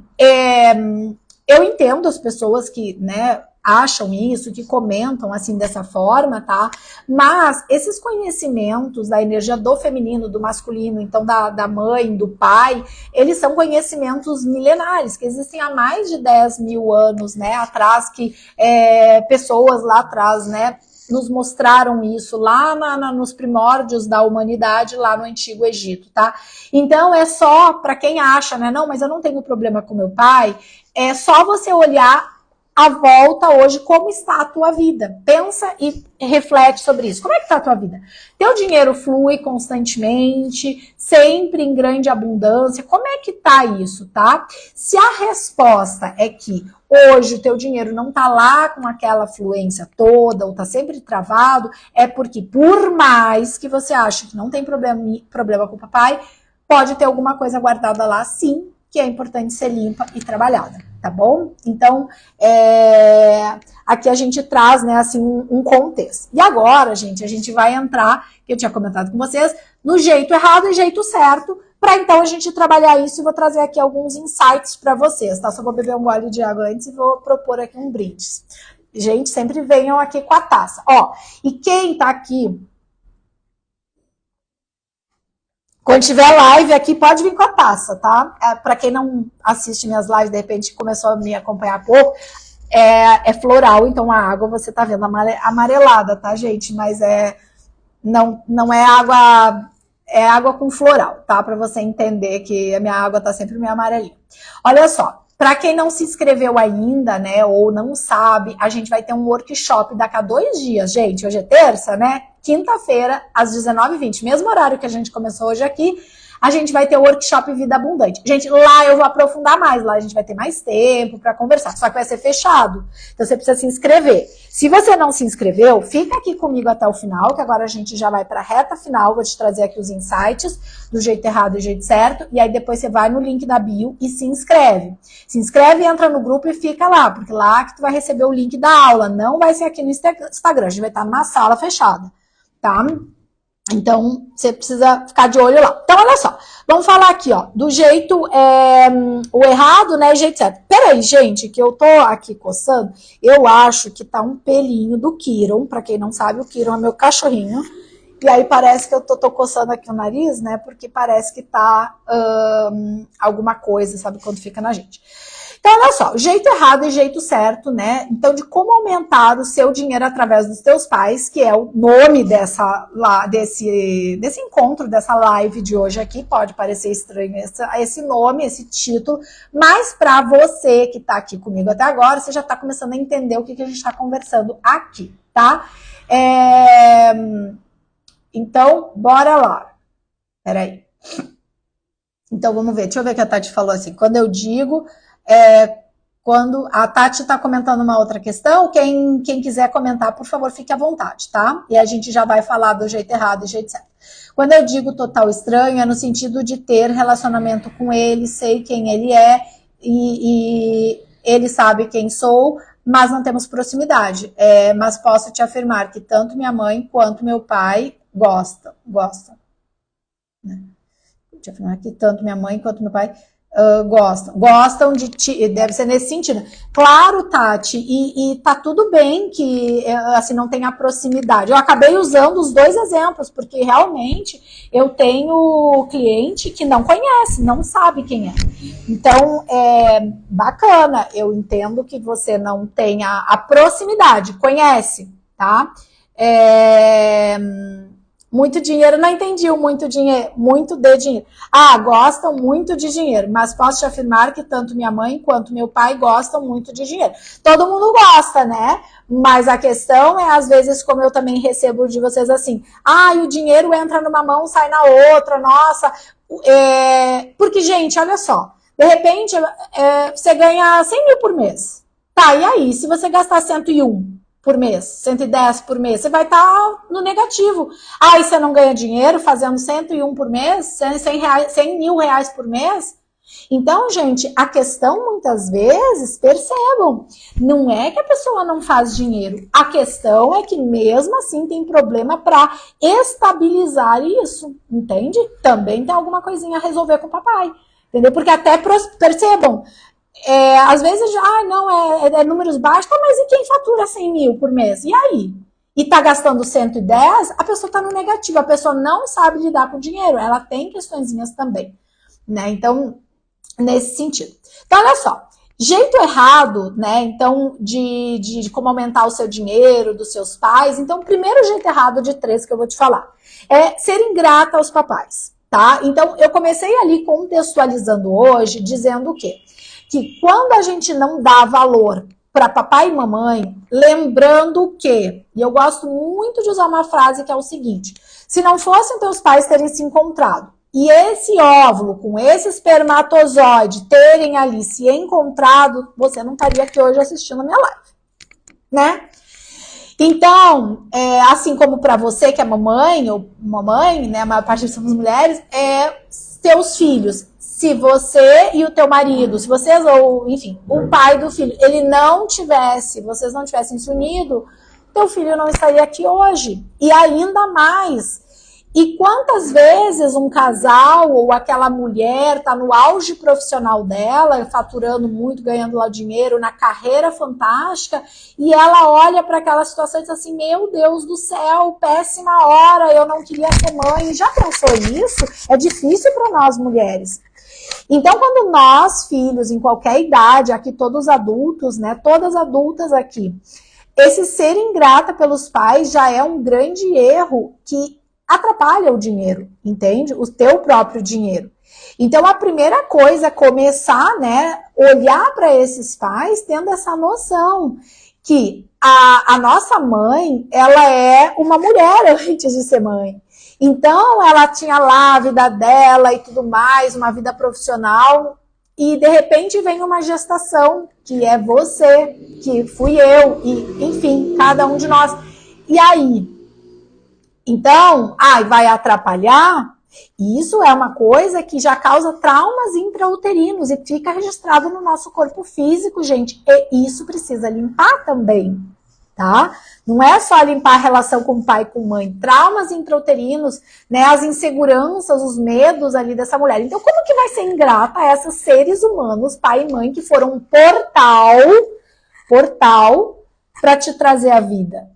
eu entendo as pessoas que, né, acham isso, que comentam assim dessa forma, tá? Mas esses conhecimentos da energia do feminino, do masculino, então da mãe, do pai, eles são conhecimentos milenares, que existem há mais de 10 mil anos, né, atrás, que pessoas lá atrás, né, nos mostraram isso lá nos primórdios da humanidade, lá no Antigo Egito, tá? Então, é só para quem acha, né, não, mas eu não tenho problema com meu pai, é só você olhar a volta hoje, como está a tua vida. Pensa e reflete sobre isso. Como é que está a tua vida? Teu dinheiro flui constantemente, sempre em grande abundância. Como é que tá isso, tá? Se a resposta é que hoje o teu dinheiro não tá lá com aquela fluência toda, ou tá sempre travado, é porque, por mais que você ache que não tem problema com o papai, pode ter alguma coisa guardada lá, sim, que é importante ser limpa e trabalhada, tá bom? Então, aqui a gente traz, né, assim, um contexto. E agora, gente, a gente vai entrar, que eu tinha comentado com vocês, no jeito errado e jeito certo, para então a gente trabalhar isso, e vou trazer aqui alguns insights para vocês, tá? Só vou beber um gole de água antes e vou propor aqui um brinde. Gente, sempre venham aqui com a taça. Ó, e quem tá aqui, quando tiver live aqui, pode vir com a taça, tá? Para quem não assiste minhas lives, de repente começou a me acompanhar há pouco, é floral, então a água você tá vendo amarelada, tá, gente? Mas não é água, é água com floral, tá? Para você entender que a minha água tá sempre meio amarelinha. Olha só, para quem não se inscreveu ainda, né, ou não sabe, a gente vai ter um workshop daqui a 2 dias, gente. Hoje é terça, né? Quinta-feira, às 19h20, mesmo horário que a gente começou hoje aqui, a gente vai ter o workshop Vida Abundante. Gente, lá eu vou aprofundar mais, lá a gente vai ter mais tempo para conversar, só que vai ser fechado, então você precisa se inscrever. Se você não se inscreveu, fica aqui comigo até o final, que agora a gente já vai para a reta final, vou te trazer aqui os insights do jeito errado e do jeito certo, e aí depois você vai no link da bio e se inscreve. Se inscreve, entra no grupo e fica lá, porque lá que tu vai receber o link da aula, não vai ser aqui no Instagram, a gente vai estar numa sala fechada, tá? Então, você precisa ficar de olho lá. Então, olha só. Vamos falar aqui, ó, do jeito, o errado, né, e jeito certo. Peraí, gente, que eu tô aqui coçando. Eu acho que tá um pelinho do Kiron. Pra quem não sabe, o Kiron é meu cachorrinho. E aí parece que eu tô coçando aqui o nariz, né, porque parece que tá alguma coisa, sabe, quando fica na gente. Então, olha só, jeito errado e jeito certo, né? Então, de como aumentar o seu dinheiro através dos teus pais, que é o nome desse encontro, dessa live de hoje aqui. Pode parecer estranho esse nome, esse título, mas para você que tá aqui comigo até agora, você já tá começando a entender o que a gente tá conversando aqui, tá? Então, bora lá. Peraí. Então, vamos ver. Deixa eu ver o que a Tati falou assim. Quando eu digo... Quando a Tati está comentando uma outra questão, quem quiser comentar, por favor, fique à vontade, tá? E a gente já vai falar do jeito errado e jeito certo. Quando eu digo total estranho, é no sentido de ter relacionamento com ele, sei quem ele é e ele sabe quem sou, mas não temos proximidade. Mas posso te afirmar que tanto minha mãe quanto meu pai gostam. Né? Te afirmar que tanto minha mãe quanto meu pai gostam de ti, deve ser nesse sentido. Claro, Tati, e tá tudo bem que assim não tenha proximidade. Eu acabei usando os dois exemplos, porque realmente eu tenho cliente que não conhece, não sabe quem é. Então, é bacana, eu entendo que você não tenha a proximidade, conhece, tá? Muito dinheiro, não entendi o muito dinheiro, muito de dinheiro. Gostam muito de dinheiro, mas posso te afirmar que tanto minha mãe quanto meu pai gostam muito de dinheiro. Todo mundo gosta, né? Mas a questão é, às vezes, como eu também recebo de vocês assim, o dinheiro entra numa mão, sai na outra, nossa. Porque, gente, olha só, de repente, você ganha 100 mil por mês. Tá, e aí? Se você gastar 101 por mês, 110 por mês, você vai estar no negativo. E você não ganha dinheiro fazendo 101 por mês, 100 mil reais por mês? Então, gente, a questão muitas vezes, percebam, não é que a pessoa não faz dinheiro, a questão é que mesmo assim tem problema para estabilizar isso, entende? Também tem alguma coisinha a resolver com o papai, entendeu? Porque até percebam, às vezes, é números baixos, mas e quem fatura 100 mil por mês? E aí? E tá gastando 110, a pessoa tá no negativo, a pessoa não sabe lidar com dinheiro, ela tem questõezinhas também, né? Então, nesse sentido. Então, olha só, jeito errado, né? Então, de como aumentar o seu dinheiro, dos seus pais. Então, o primeiro jeito errado de 3 que eu vou te falar é ser ingrata aos papais, tá? Então, eu comecei ali contextualizando hoje, dizendo o quê? Que quando a gente não dá valor para papai e mamãe, lembrando que, e eu gosto muito de usar uma frase que é o seguinte, se não fossem teus pais terem se encontrado, e esse óvulo com esse espermatozoide terem ali se encontrado, você não estaria aqui hoje assistindo a minha live, né? Então, assim como para você que é mamãe, ou mamãe, né, a maior parte somos mulheres, seus filhos, se você e o teu marido, se vocês, ou enfim, o pai do filho, vocês não tivessem se unido, teu filho não estaria aqui hoje. E ainda mais. E quantas vezes um casal ou aquela mulher está no auge profissional dela, faturando muito, ganhando lá dinheiro, na carreira fantástica, e ela olha para aquela situação e diz assim, meu Deus do céu, péssima hora, eu não queria ser mãe. Já pensou nisso? É difícil para nós mulheres. Então, quando nós, filhos, em qualquer idade, aqui todos adultos, né, todas adultas aqui, esse ser ingrata pelos pais já é um grande erro que atrapalha o dinheiro, entende? O teu próprio dinheiro. Então, a primeira coisa é começar, né, olhar para esses pais tendo essa noção que a nossa mãe, ela é uma mulher antes de ser mãe. Então, ela tinha lá a vida dela e tudo mais, uma vida profissional, e de repente vem uma gestação, que é você, que fui eu, e enfim, cada um de nós. E aí? Então, vai atrapalhar? Isso é uma coisa que já causa traumas intrauterinos e fica registrado no nosso corpo físico, gente. E isso precisa limpar também, tá? Não é só limpar a relação com o pai e com a mãe. Traumas intrauterinos, né? As inseguranças, os medos ali dessa mulher. Então, como que vai ser ingrata a esses seres humanos, pai e mãe, que foram um portal para te trazer a vida?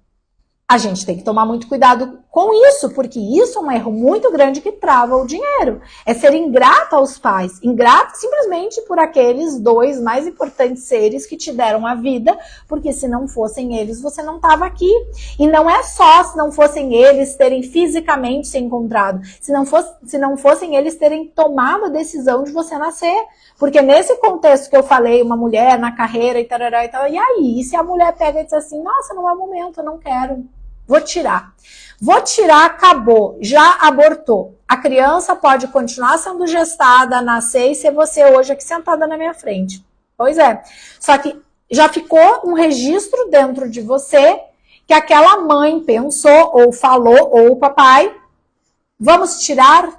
A gente tem que tomar muito cuidado com isso, porque isso é um erro muito grande que trava o dinheiro. É ser ingrato aos pais. Ingrato simplesmente por aqueles 2 mais importantes seres que te deram a vida, porque se não fossem eles, você não estava aqui. E não é só se não fossem eles terem fisicamente se encontrado, se não fossem eles terem tomado a decisão de você nascer. Porque nesse contexto que eu falei, uma mulher na carreira e tarará e tal, e aí? E se a mulher pega e diz assim, nossa, não é o momento, eu não quero. Vou tirar, acabou, já abortou. A criança pode continuar sendo gestada, nascer e ser você hoje aqui sentada na minha frente. Pois é. Só que já ficou um registro dentro de você que aquela mãe pensou, ou falou, ou o papai, vamos tirar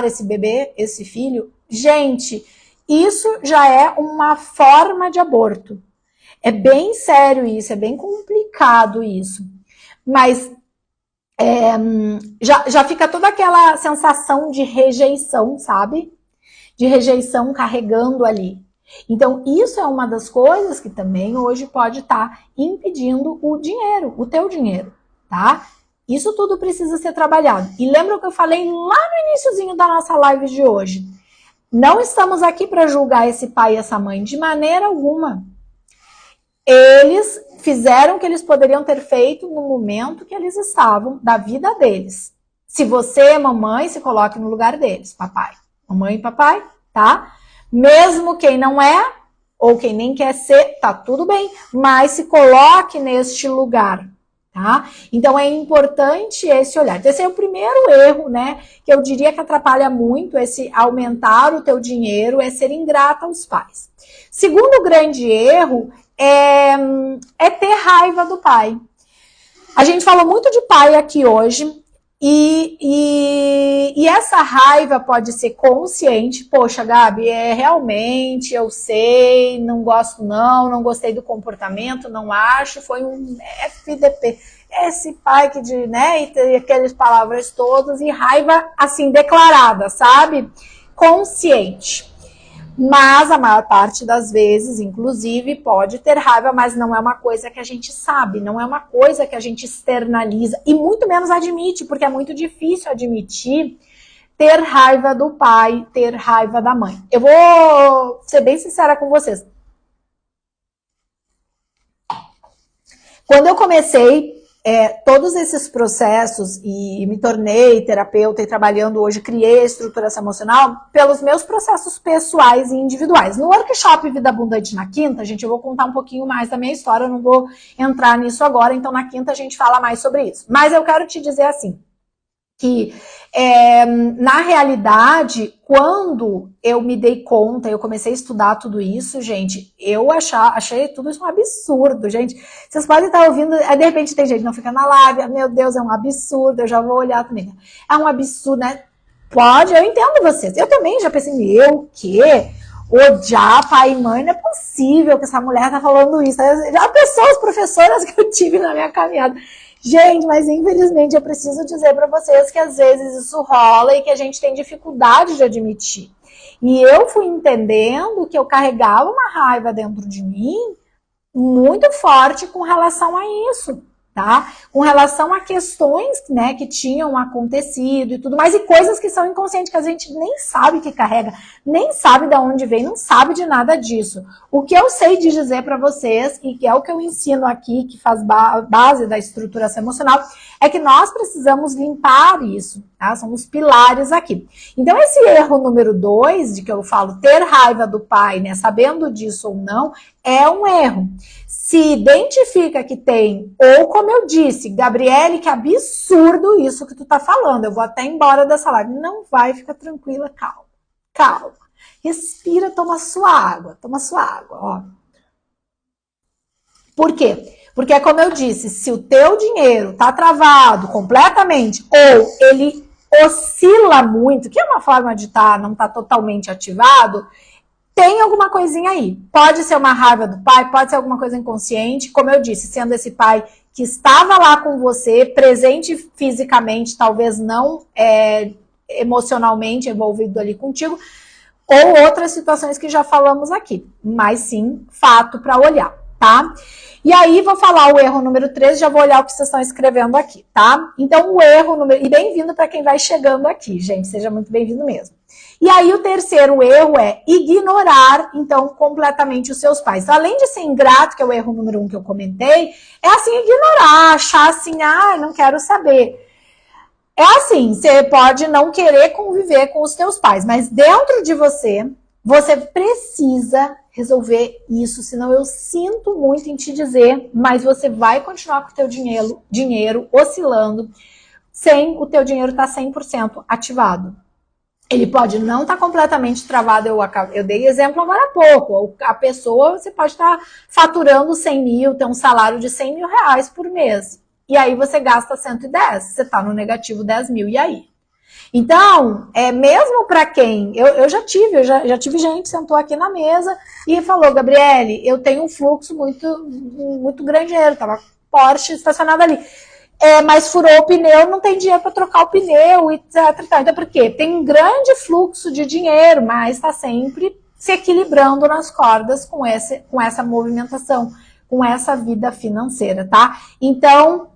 esse bebê, esse filho. Gente, isso já é uma forma de aborto. É bem sério isso, é bem complicado isso. Mas já fica toda aquela sensação de rejeição, sabe? De rejeição carregando ali. Então, isso é uma das coisas que também hoje pode estar impedindo o dinheiro, o teu dinheiro, tá? Isso tudo precisa ser trabalhado. E lembra o que eu falei lá no iniciozinho da nossa live de hoje? Não estamos aqui para julgar esse pai e essa mãe de maneira alguma. Eles fizeram o que eles poderiam ter feito no momento que eles estavam da vida deles. Se você, mamãe, se coloque no lugar deles, papai. Mamãe e papai, tá? Mesmo quem não é, ou quem nem quer ser, tá tudo bem, mas se coloque neste lugar, tá? Então é importante esse olhar. Então, esse é o primeiro erro, né? Que eu diria que atrapalha muito esse aumentar o teu dinheiro, é ser ingrata aos pais. Segundo grande erro é ter raiva do pai. A gente falou muito de pai aqui hoje. E essa raiva pode ser consciente. Poxa, Gabi, realmente, eu sei, não gosto não gostei do comportamento, não acho, foi um FDP. Esse pai que, né, e aquelas palavras todas, e raiva assim, declarada, sabe? Consciente. Mas a maior parte das vezes, inclusive, pode ter raiva, mas não é uma coisa que a gente sabe, não é uma coisa que a gente externaliza e muito menos admite, porque é muito difícil admitir ter raiva do pai, ter raiva da mãe. Eu vou ser bem sincera com vocês. Quando eu comecei todos esses processos e me tornei terapeuta e trabalhando hoje, criei a estruturação emocional pelos meus processos pessoais e individuais. No workshop Vida Abundante na quinta, gente, eu vou contar um pouquinho mais da minha história, eu não vou entrar nisso agora, então na quinta a gente fala mais sobre isso. Mas eu quero te dizer assim, que na realidade, quando eu me dei conta, eu comecei a estudar tudo isso, gente, eu achei tudo isso um absurdo, gente. Vocês podem estar ouvindo, aí de repente tem gente que não fica na live, meu Deus, é um absurdo, eu já vou olhar também. É um absurdo, né? Pode, eu entendo vocês. Eu também já pensei, o quê? Odiar pai e mãe, não é possível que essa mulher tá falando isso. Já pessoas, professoras que eu tive na minha caminhada. Gente, mas infelizmente eu preciso dizer para vocês que às vezes isso rola e que a gente tem dificuldade de admitir. E eu fui entendendo que eu carregava uma raiva dentro de mim muito forte com relação a isso, tá? Com relação a questões, né, que tinham acontecido e tudo mais, e coisas que são inconscientes, que a gente nem sabe que carrega, nem sabe de onde vem, não sabe de nada disso. O que eu sei de dizer para vocês, e que é o que eu ensino aqui, que faz base da estruturação emocional, é que nós precisamos limpar isso, tá? São os pilares aqui. Então, esse erro número 2, de que eu falo ter raiva do pai, né, sabendo disso ou não, é um erro. Se identifica que tem, ou como eu disse, Gabriele, que absurdo isso que tu tá falando, eu vou até embora dessa live. Não vai, fica tranquila, calma, calma. Respira, toma sua água, ó. Por quê? Porque, como eu disse, se o teu dinheiro tá travado completamente, ou ele oscila muito, que é uma forma de não tá totalmente ativado, tem alguma coisinha aí. Pode ser uma raiva do pai, pode ser alguma coisa inconsciente, como eu disse, sendo esse pai que estava lá com você, presente fisicamente, talvez não emocionalmente envolvido ali contigo, ou outras situações que já falamos aqui, mas sim, fato para olhar, tá? E aí, vou falar o erro número 3, já vou olhar o que vocês estão escrevendo aqui, tá? Então, o erro número... E bem-vindo para quem vai chegando aqui, gente, seja muito bem-vindo mesmo. E aí, o terceiro erro é ignorar, então, completamente os seus pais. Então, além de ser ingrato, que é o erro número 1 que eu comentei, é assim, ignorar, achar assim, não quero saber. É assim, você pode não querer conviver com os teus pais, mas dentro de você, você precisa resolver isso, senão eu sinto muito em te dizer, mas você vai continuar com o teu dinheiro oscilando, sem o teu dinheiro estar 100% ativado. Ele pode não estar completamente travado, eu dei exemplo agora há pouco, a pessoa, você pode estar faturando 100 mil, ter um salário de 100 mil reais por mês, e aí você gasta 110, você está no negativo 10 mil, e aí? Então, mesmo para quem, eu já tive gente que sentou aqui na mesa e falou, Gabriele, eu tenho um fluxo muito grande de dinheiro, tava Porsche estacionado ali. Mas furou o pneu, não tem dinheiro para trocar o pneu, etc. Então, por quê? Tem um grande fluxo de dinheiro, mas está sempre se equilibrando nas cordas com essa movimentação, com essa vida financeira, tá? Então,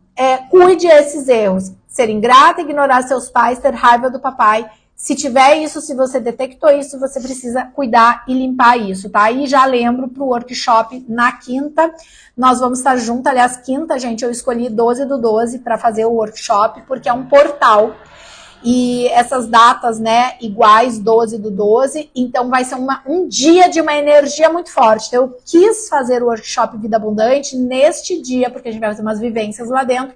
cuide esses erros. Ser ingrata, ignorar seus pais, ter raiva do papai. Se tiver isso, se você detectou isso, você precisa cuidar e limpar isso, tá? E já lembro pro workshop na quinta, nós vamos estar juntos. Aliás, quinta, gente, eu escolhi 12/12 para fazer o workshop, porque é um portal. E essas datas, né, iguais, 12/12, então vai ser um dia de uma energia muito forte. Então, eu quis fazer o workshop Vida Abundante neste dia, porque a gente vai fazer umas vivências lá dentro,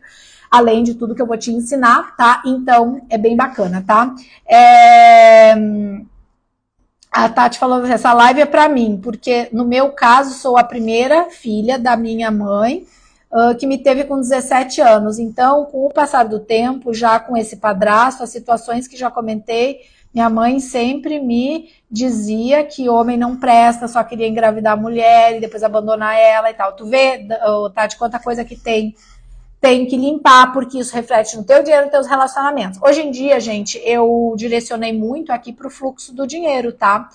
além de tudo que eu vou te ensinar, tá? Então, é bem bacana, tá? A Tati falou, essa live é pra mim, porque no meu caso, sou a primeira filha da minha mãe, que me teve com 17 anos. Então, com o passar do tempo, já com esse padrasto, as situações que já comentei, minha mãe sempre me dizia que homem não presta, só queria engravidar a mulher e depois abandonar ela e tal. Tu vê, Tati, quanta coisa que tem que limpar, porque isso reflete no teu dinheiro, nos teus relacionamentos. Hoje em dia, gente, eu direcionei muito aqui pro fluxo do dinheiro, tá?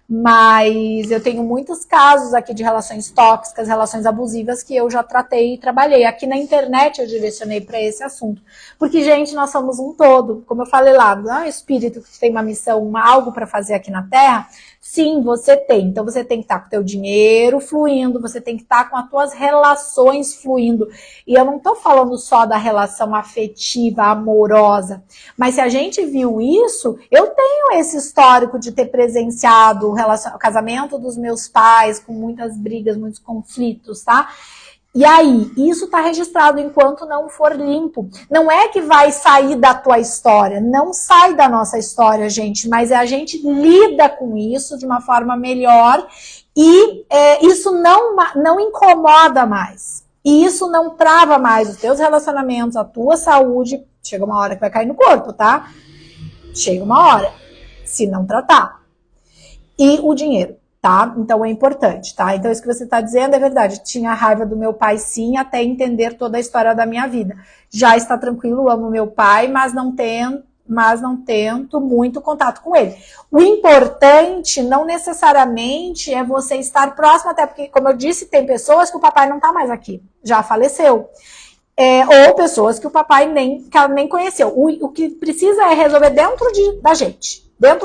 Mas eu tenho muitos casos aqui de relações tóxicas, relações abusivas que eu já tratei e trabalhei. Aqui na internet eu direcionei para esse assunto. Porque, gente, nós somos um todo. Como eu falei lá, não é um espírito que tem uma missão, algo para fazer aqui na Terra. Sim, você tem. Então, você tem que estar com o teu dinheiro fluindo, você tem que estar com as tuas relações fluindo. E eu não estou falando só da relação afetiva, amorosa. Mas se a gente viu isso, eu tenho esse histórico de ter presenciado o casamento dos meus pais com muitas brigas, muitos conflitos, tá? E aí, isso está registrado enquanto não for limpo. Não é que vai sair da tua história, não sai da nossa história, gente, mas a gente lida com isso de uma forma melhor e isso não incomoda mais. E isso não trava mais os teus relacionamentos, a tua saúde. Chega uma hora que vai cair no corpo, tá? Chega uma hora, se não tratar. E o dinheiro. Tá? Então é importante, tá? Então isso que você está dizendo é verdade. Tinha raiva do meu pai, sim, até entender toda a história da minha vida. Já está tranquilo, amo meu pai, mas não tento muito contato com ele. O importante não necessariamente é você estar próximo, até porque, como eu disse, tem pessoas que o papai não está mais aqui, já faleceu. Ou pessoas que o papai nem conheceu. O que precisa é resolver dentro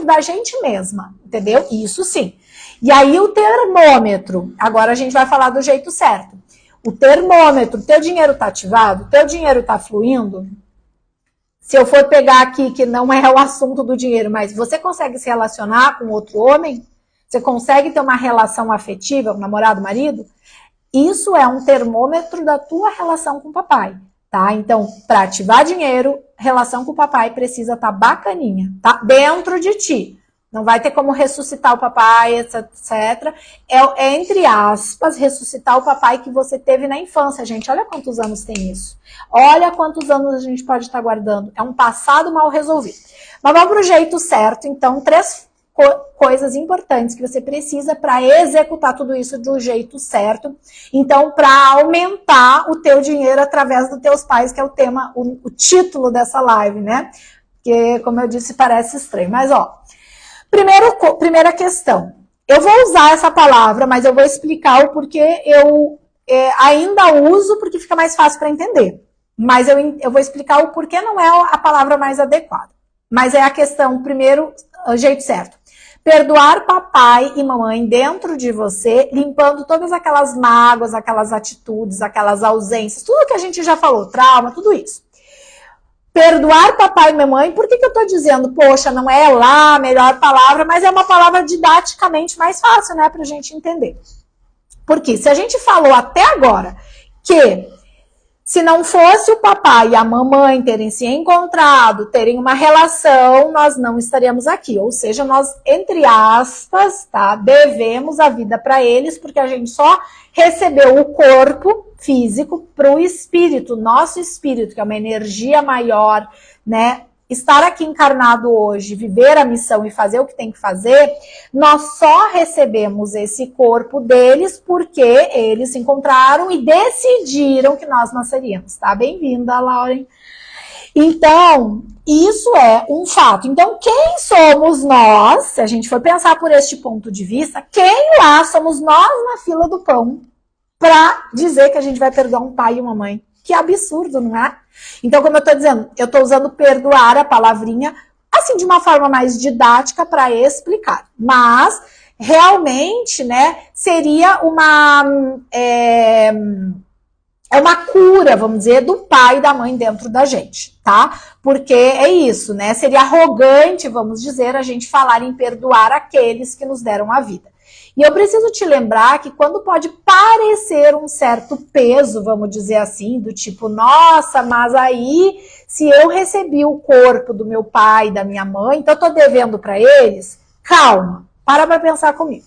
da gente mesma, entendeu? Isso sim. E aí o termômetro, agora a gente vai falar do jeito certo. O termômetro, teu dinheiro está ativado? Teu dinheiro está fluindo? Se eu for pegar aqui, que não é o assunto do dinheiro, mas você consegue se relacionar com outro homem? Você consegue ter uma relação afetiva, um namorado, marido? Isso é um termômetro da tua relação com o papai, tá? Então, para ativar dinheiro, relação com o papai precisa estar bacaninha, tá? Dentro de ti. Não vai ter como ressuscitar o papai, etc. Entre aspas, ressuscitar o papai que você teve na infância, gente. Olha quantos anos tem isso. Olha quantos anos a gente pode estar guardando. É um passado mal resolvido. Mas vamos para o jeito certo. Então, 3 coisas importantes que você precisa para executar tudo isso do jeito certo. Então, para aumentar o teu dinheiro através dos teus pais, que é o tema, o título dessa live, né? Que, como eu disse, parece estranho. Mas, ó, primeira questão. Eu vou usar essa palavra, mas eu vou explicar o porquê eu ainda uso, porque fica mais fácil para entender. Mas eu vou explicar o porquê não é a palavra mais adequada. Mas é a questão, primeiro, o jeito certo. Perdoar papai e mamãe dentro de você, limpando todas aquelas mágoas, aquelas atitudes, aquelas ausências, tudo que a gente já falou, trauma, tudo isso. Perdoar papai e mamãe, por que eu tô dizendo, poxa, não é lá a melhor palavra, mas é uma palavra didaticamente mais fácil, né, pra gente entender. Porque se a gente falou até agora que Se não fosse o papai e a mamãe terem se encontrado, terem uma relação, nós não estaríamos aqui. Ou seja, nós, entre aspas, tá, devemos a vida para eles, porque a gente só recebeu o corpo físico para o espírito, nosso espírito, que é uma energia maior, né? Estar aqui encarnado hoje, viver a missão e fazer o que tem que fazer, nós só recebemos esse corpo deles porque eles se encontraram e decidiram que nós nasceríamos, tá? Bem-vinda, Lauren. Então, isso é um fato. Então, quem somos nós, se a gente for pensar por este ponto de vista, quem lá somos nós na fila do pão para dizer que a gente vai perdoar um pai e uma mãe? Que absurdo, não é? Então, como eu estou dizendo, eu estou usando perdoar a palavrinha, assim, de uma forma mais didática para explicar. Mas, realmente, né, seria uma cura, vamos dizer, do pai e da mãe dentro da gente, tá? Porque é isso, né? Seria arrogante, vamos dizer, a gente falar em perdoar aqueles que nos deram a vida. E eu preciso te lembrar que quando pode parecer um certo peso, vamos dizer assim, do tipo, nossa, mas aí, se eu recebi o corpo do meu pai e da minha mãe, então eu tô devendo para eles? Calma, para pensar comigo.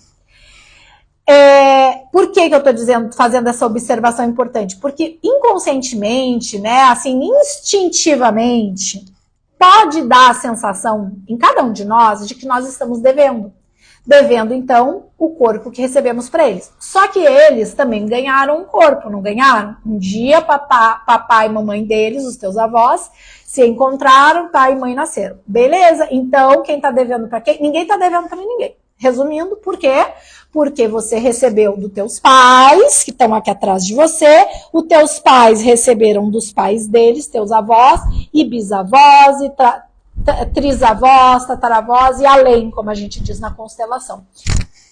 Por que eu estou dizendo, fazendo essa observação importante? Porque inconscientemente, né, assim, instintivamente, pode dar a sensação em cada um de nós de que nós estamos devendo. Devendo, então, o corpo que recebemos para eles. Só que eles também ganharam um corpo, não ganharam? Um dia, papai e mamãe deles, os teus avós, se encontraram, pai e mãe nasceram. Beleza, então, quem está devendo para quem? Ninguém está devendo para ninguém. Resumindo, por quê? Porque você recebeu dos teus pais, que estão aqui atrás de você, os teus pais receberam dos pais deles, teus avós, e bisavós, e trisavós, tataravós, e além, como a gente diz na constelação.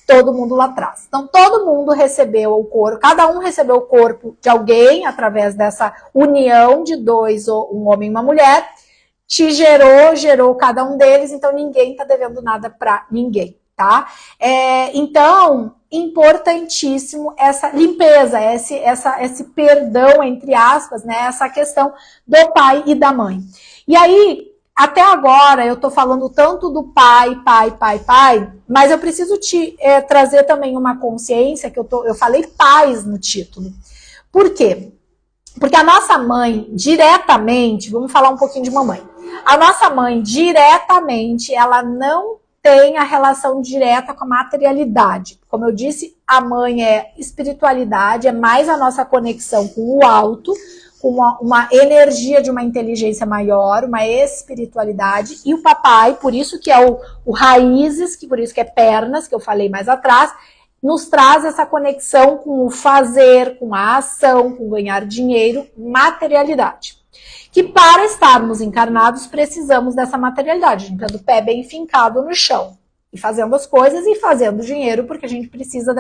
Todo mundo lá atrás. Então, todo mundo recebeu o corpo, cada um recebeu o corpo de alguém, através dessa união de dois, um homem e uma mulher, te gerou cada um deles, então ninguém está devendo nada para ninguém. Tá? Então, importantíssimo essa limpeza, esse perdão, entre aspas, né? Essa questão do pai e da mãe. E aí, até agora, eu tô falando tanto do pai, mas eu preciso te trazer também uma consciência, que eu falei pais no título. Por quê? Porque a nossa mãe, diretamente, vamos falar um pouquinho de mamãe. A nossa mãe, diretamente, ela não tem a relação direta com a materialidade. Como eu disse, a mãe é espiritualidade, é mais a nossa conexão com o alto, com uma energia de uma inteligência maior, uma espiritualidade, e o papai, por isso que é o raízes, que por isso que é pernas, que eu falei mais atrás, nos traz essa conexão com o fazer, com a ação, com ganhar dinheiro, materialidade. Que para estarmos encarnados precisamos dessa materialidade, a gente tendo o pé bem fincado no chão e fazendo as coisas e fazendo dinheiro, porque a gente precisa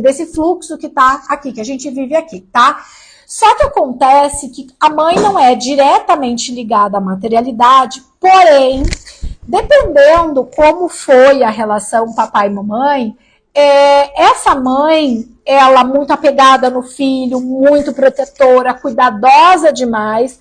desse fluxo que tá aqui, que a gente vive aqui, tá? Só que acontece que a mãe não é diretamente ligada à materialidade, porém, dependendo como foi a relação papai e mamãe, essa mãe, ela muito apegada no filho, muito protetora, cuidadosa demais.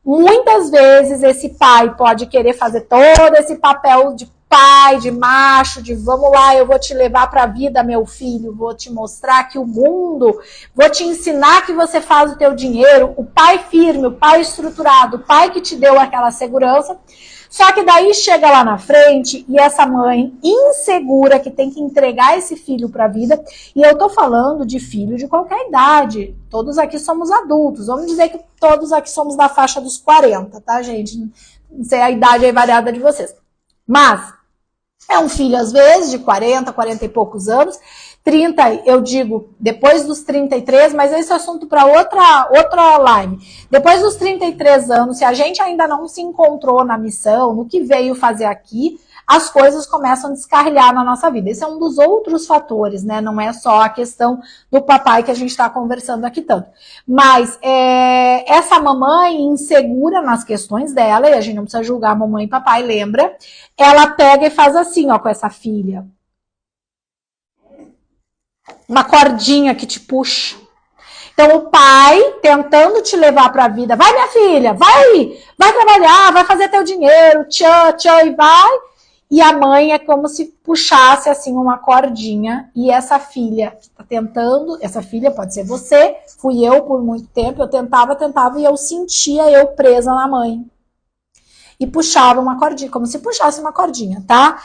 Muitas vezes esse pai pode querer fazer todo esse papel de pai, de macho, de vamos lá, eu vou te levar para a vida, meu filho, vou te mostrar que o mundo, vou te ensinar que você faz o teu dinheiro, o pai firme, o pai estruturado, o pai que te deu aquela segurança. Só que daí chega lá na frente e essa mãe insegura que tem que entregar esse filho para a vida, e eu tô falando de filho de qualquer idade, todos aqui somos adultos, vamos dizer que todos aqui somos da faixa dos 40, tá, gente? Não sei a idade aí variada de vocês. Mas é um filho, às vezes, de 40 e poucos anos, 30, eu digo, depois dos 33, mas esse é assunto para outra live. Depois dos 33 anos, se a gente ainda não se encontrou na missão, no que veio fazer aqui, as coisas começam a descarrilhar na nossa vida. Esse é um dos outros fatores, né? Não é só a questão do papai que a gente está conversando aqui tanto. Mas essa mamãe insegura nas questões dela, e a gente não precisa julgar mamãe e papai, lembra? Ela pega e faz assim, ó, com essa filha. Uma cordinha que te puxa. Então, o pai tentando te levar para a vida, vai minha filha, vai trabalhar, vai fazer teu dinheiro, tchan, tchan, e vai. E a mãe é como se puxasse assim uma cordinha e essa filha que tá tentando, essa filha pode ser você, fui eu por muito tempo, eu tentava e eu sentia eu presa na mãe. E puxava uma cordinha, como se puxasse uma cordinha, tá?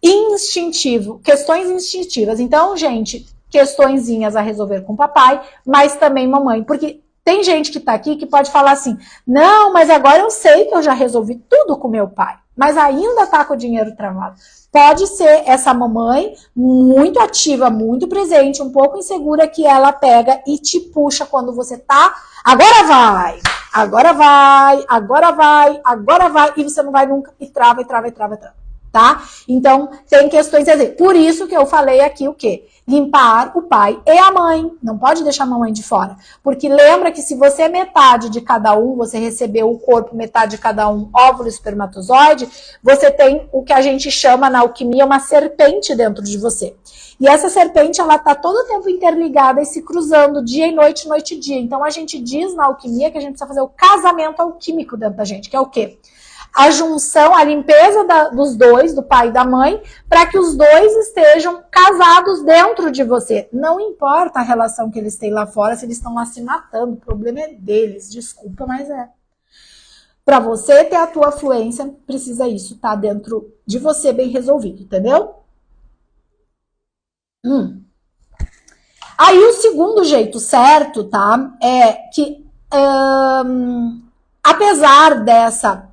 Instintivo, questões instintivas. Então, gente, questõezinhas a resolver com o papai, mas também mamãe, porque tem gente que tá aqui que pode falar assim, não, mas agora eu sei que eu já resolvi tudo com meu pai, mas ainda tá com o dinheiro travado. Pode ser essa mamãe muito ativa, muito presente, um pouco insegura, que ela pega e te puxa quando você tá, agora vai, agora vai, agora vai, agora vai, e você não vai nunca, e trava, tá? Então, tem questões, quer dizer, por isso que eu falei aqui o quê? Limpar o pai e a mãe, não pode deixar a mamãe de fora, porque lembra que se você é metade de cada um, você recebeu o corpo metade de cada um, óvulo e espermatozoide, você tem o que a gente chama na alquimia uma serpente dentro de você. E essa serpente, ela tá todo o tempo interligada e se cruzando dia e noite, noite e dia. Então, a gente diz na alquimia que a gente precisa fazer o casamento alquímico dentro da gente, que é o quê? A junção, a limpeza dos dois, do pai e da mãe, para que os dois estejam casados dentro de você. Não importa a relação que eles têm lá fora, se eles estão lá se matando, o problema é deles, desculpa, mas é. Para você ter a tua fluência, precisa isso tá dentro de você bem resolvido, entendeu? Aí o segundo jeito certo, tá, é que apesar dessa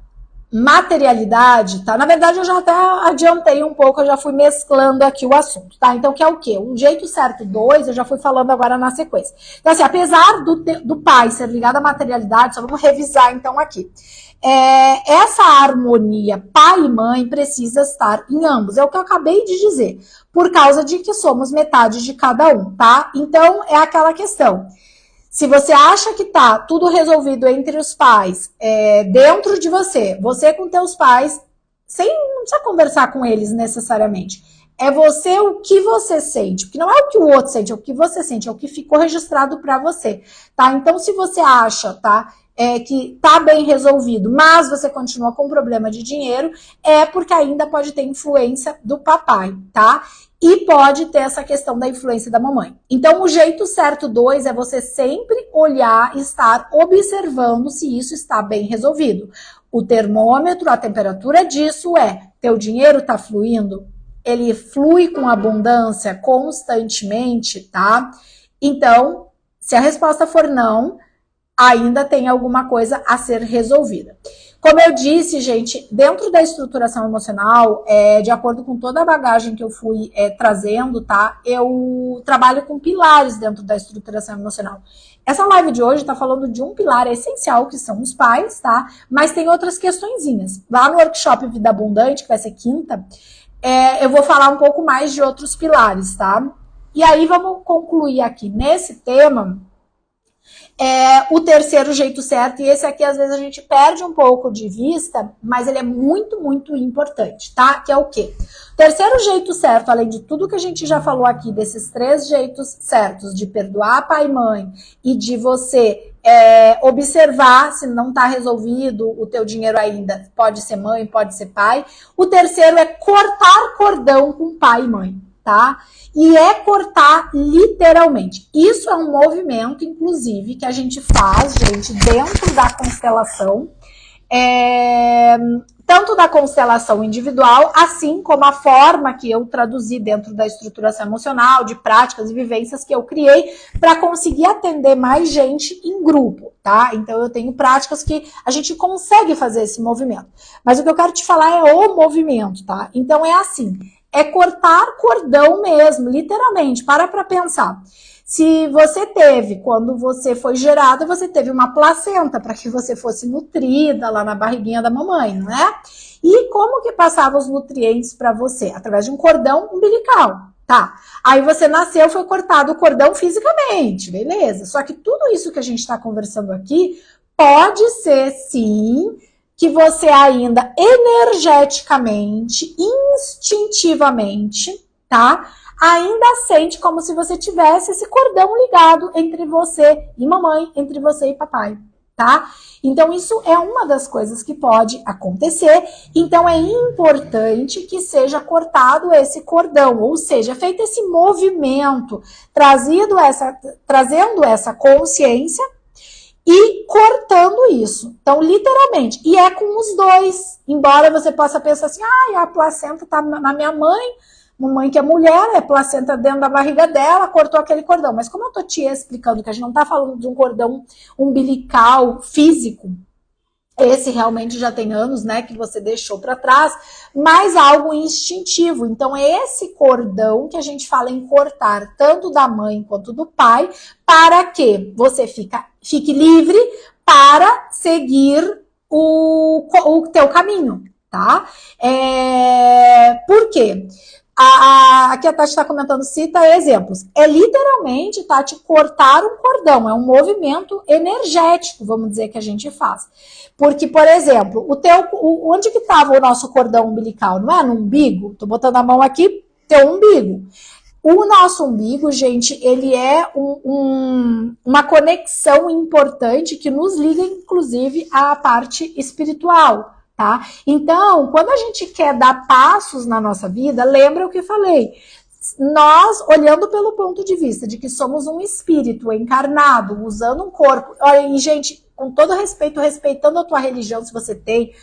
materialidade, tá? Na verdade, eu já até adiantei um pouco, eu já fui mesclando aqui o assunto, tá? Então, que é o quê? Um jeito certo 2, eu já fui falando agora na sequência. Então, assim, apesar do pai ser ligado à materialidade, só vamos revisar então aqui. Essa harmonia pai e mãe precisa estar em ambos, é o que eu acabei de dizer, por causa de que somos metade de cada um, tá? Então, é aquela questão. Se você acha que tá tudo resolvido entre os pais, dentro de você com teus pais, não precisa conversar com eles necessariamente. É você o que você sente, porque não é o que o outro sente, é o que você sente, é o que ficou registrado para você, tá? Então, se você acha, tá, que tá bem resolvido, mas você continua com problema de dinheiro, é porque ainda pode ter influência do papai, tá? E pode ter essa questão da influência da mamãe. Então, o jeito certo 2 é você sempre olhar e estar observando se isso está bem resolvido. O termômetro, a temperatura disso teu dinheiro tá fluindo? Ele flui com abundância constantemente, tá? Então, se a resposta for não, ainda tem alguma coisa a ser resolvida. Como eu disse, gente, dentro da estruturação emocional, de acordo com toda a bagagem que eu fui trazendo, tá? Eu trabalho com pilares dentro da estruturação emocional. Essa live de hoje tá falando de um pilar essencial, que são os pais, tá? Mas tem outras questõezinhas. Lá no workshop Vida Abundante, que vai ser quinta, eu vou falar um pouco mais de outros pilares, tá? E aí vamos concluir aqui nesse tema o terceiro jeito certo, e esse aqui às vezes a gente perde um pouco de vista, mas ele é muito, muito importante, tá? Que é o quê? O terceiro jeito certo, além de tudo que a gente já falou aqui, desses 3 jeitos certos, de perdoar pai e mãe, e de você observar se não tá resolvido o teu dinheiro ainda, pode ser mãe, pode ser pai. O terceiro é cortar cordão com pai e mãe, tá? E cortar literalmente. Isso é um movimento, inclusive, que a gente faz, gente, dentro da constelação, tanto da constelação individual, assim como a forma que eu traduzi dentro da estruturação emocional, de práticas e vivências que eu criei para conseguir atender mais gente em grupo, tá? Então, eu tenho práticas que a gente consegue fazer esse movimento. Mas o que eu quero te falar é o movimento, tá? Então, é assim, cortar cordão mesmo, literalmente. Para pensar. Se você teve, quando você foi gerada, você teve uma placenta para que você fosse nutrida lá na barriguinha da mamãe, não é? E como que passava os nutrientes para você? Através de um cordão umbilical, tá? Aí você nasceu, foi cortado o cordão fisicamente, beleza? Só que tudo isso que a gente está conversando aqui pode ser, sim, que você ainda energeticamente, instintivamente, tá? ainda sente como se você tivesse esse cordão ligado entre você e mamãe, entre você e papai, tá? Então, isso é uma das coisas que pode acontecer. Então, é importante que seja cortado esse cordão, ou seja, feito esse movimento, trazendo essa consciência e cortando isso. Então, literalmente. E é com os dois. Embora você possa pensar assim, a placenta tá na minha mãe que é mulher, é placenta dentro da barriga dela, cortou aquele cordão. Mas como eu tô te explicando que a gente não tá falando de um cordão umbilical físico, esse realmente já tem anos, né, que você deixou para trás, mas algo instintivo. Então, é esse cordão que a gente fala em cortar, tanto da mãe quanto do pai, para que você fique livre para seguir o teu caminho, tá? Por quê? Aqui a Tati está comentando, cita exemplos. É literalmente, Tati, cortar um cordão. É um movimento energético, vamos dizer, que a gente faz. Porque, por exemplo, onde que estava o nosso cordão umbilical? Não é no umbigo? Estou botando a mão aqui, teu umbigo. O nosso umbigo, gente, ele é uma conexão importante que nos liga, inclusive, à parte espiritual. Tá? Então, quando a gente quer dar passos na nossa vida, lembra o que eu falei? Nós, olhando pelo ponto de vista de que somos um espírito encarnado, usando um corpo. Olha, e gente, com todo respeito, respeitando a tua religião, se você tem.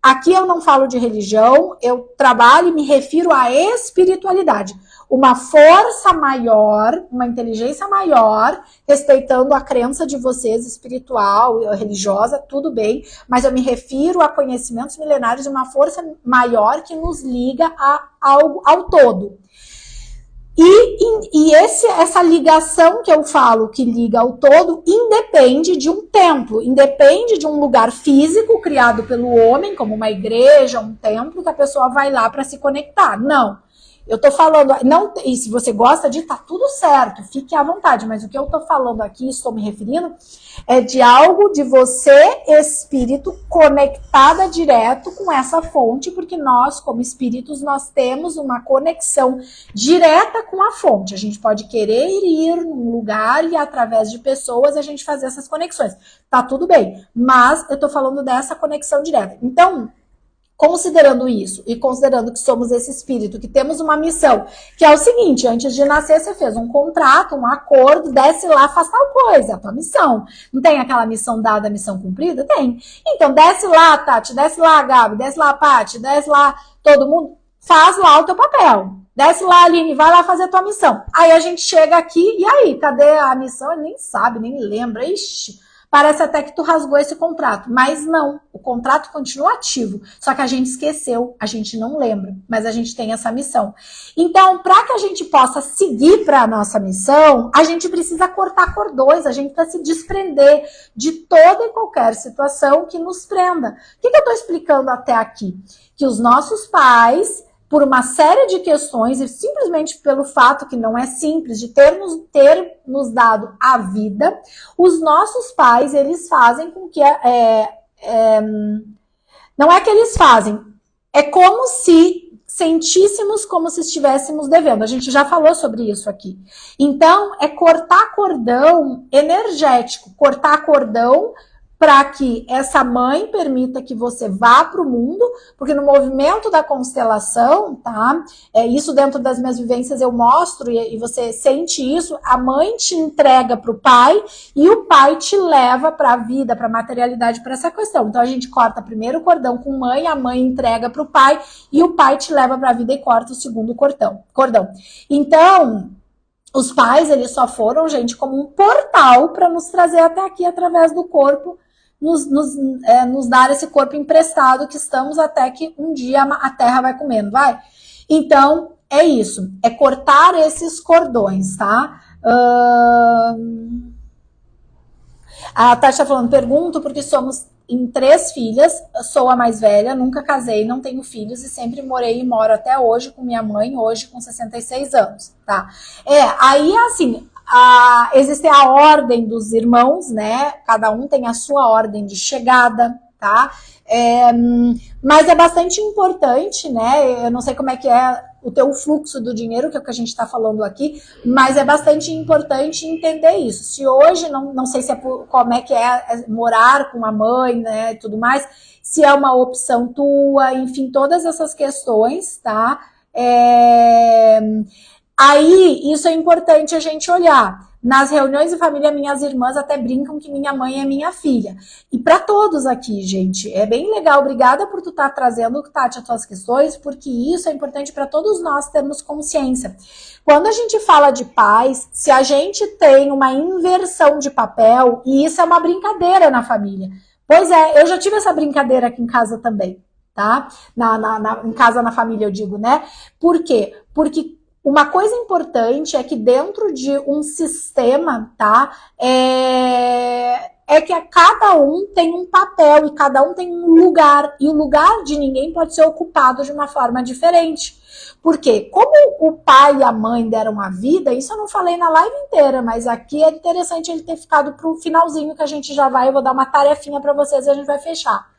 Aqui eu não falo de religião, eu trabalho e me refiro à espiritualidade. Uma força maior, uma inteligência maior, respeitando a crença de vocês espiritual, religiosa, tudo bem, mas eu me refiro a conhecimentos milenários de uma força maior que nos liga ao todo. E essa ligação que eu falo, que liga ao todo, independe de um templo, independe de um lugar físico criado pelo homem, como uma igreja, um templo, que a pessoa vai lá para se conectar. Não. Eu tô falando, não, e se você gosta de, tá tudo certo, fique à vontade, mas o que eu tô falando aqui, estou me referindo, é de algo de você, espírito, conectada direto com essa fonte, porque nós, como espíritos, nós temos uma conexão direta com a fonte. A gente pode querer ir num lugar e através de pessoas a gente fazer essas conexões. Tá tudo bem, mas eu tô falando dessa conexão direta. Então, considerando isso e considerando que somos esse espírito, que temos uma missão, que é o seguinte, antes de nascer você fez um contrato, um acordo, desce lá, faz tal coisa, a tua missão. Não tem aquela missão dada, missão cumprida? Tem. Então desce lá, Tati, desce lá, Gabi, desce lá, Paty, desce lá, todo mundo, faz lá o teu papel. Desce lá, Aline, vai lá fazer a tua missão. Aí a gente chega aqui, e aí, cadê a missão? Ele nem sabe, nem lembra, ixi. Parece até que tu rasgou esse contrato, mas não, o contrato continua ativo, só que a gente esqueceu, a gente não lembra, mas a gente tem essa missão. Então, para que a gente possa seguir para a nossa missão, a gente precisa cortar cordões, a gente precisa se desprender de toda e qualquer situação que nos prenda. O que eu estou explicando até aqui? Que os nossos pais, por uma série de questões, e simplesmente pelo fato que não é simples de ter nos dado a vida, os nossos pais, eles fazem com que... não é que eles fazem, é como se sentíssemos como se estivéssemos devendo. A gente já falou sobre isso aqui. Então, é cortar cordão energético, cortar cordão para que essa mãe permita que você vá para o mundo, porque no movimento da constelação, tá? Isso dentro das minhas vivências eu mostro e você sente isso, a mãe te entrega para o pai e o pai te leva para a vida, para a materialidade, para essa questão. Então a gente corta primeiro o cordão com mãe, a mãe entrega para o pai e o pai te leva para a vida e corta o segundo cordão. Então, os pais, eles só foram, gente, como um portal para nos trazer até aqui através do corpo, nos dar esse corpo emprestado que estamos até que um dia a terra vai comendo, vai? Então, é isso. É cortar esses cordões, tá? A Tati tá falando, pergunto porque somos em 3 filhas, sou a mais velha, nunca casei, não tenho filhos e sempre morei e moro até hoje com minha mãe, hoje com 66 anos, tá? Aí assim... existe a ordem dos irmãos, né? Cada um tem a sua ordem de chegada, tá? Mas é bastante importante, né? Eu não sei como é que é o teu fluxo do dinheiro, que é o que a gente está falando aqui, mas é bastante importante entender isso. Se hoje, não sei se como é que é morar com a mãe, né, e tudo mais, se é uma opção tua, enfim, todas essas questões, tá? Aí, isso é importante a gente olhar. Nas reuniões de família, minhas irmãs até brincam que minha mãe é minha filha. E para todos aqui, gente, é bem legal. Obrigada por tu estar trazendo, Tati, as tuas questões, porque isso é importante para todos nós termos consciência. Quando a gente fala de pais, se a gente tem uma inversão de papel, e isso é uma brincadeira na família. Pois é, eu já tive essa brincadeira aqui em casa também, tá? Em casa, na família, eu digo, né? Por quê? Porque uma coisa importante é que dentro de um sistema, tá? É que cada um tem um papel e cada um tem um lugar. E o lugar de ninguém pode ser ocupado de uma forma diferente. Porque como o pai e a mãe deram a vida, isso eu não falei na live inteira, mas aqui é interessante ele ter ficado pro finalzinho que a gente já vai, eu vou dar uma tarefinha para vocês e a gente vai fechar.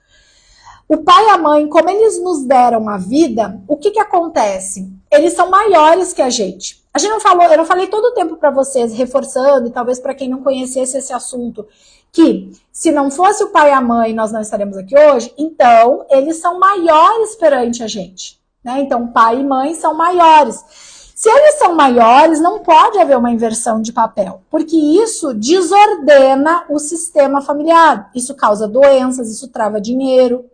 O pai e a mãe, como eles nos deram a vida, o que acontece? Eles são maiores que a gente. A gente não falou, eu não falei todo o tempo para vocês, reforçando, e talvez para quem não conhecesse esse assunto, que se não fosse o pai e a mãe, nós não estaremos aqui hoje, então eles são maiores perante a gente, né? Então pai e mãe são maiores. Se eles são maiores, não pode haver uma inversão de papel, porque isso desordena o sistema familiar, isso causa doenças, isso trava dinheiro,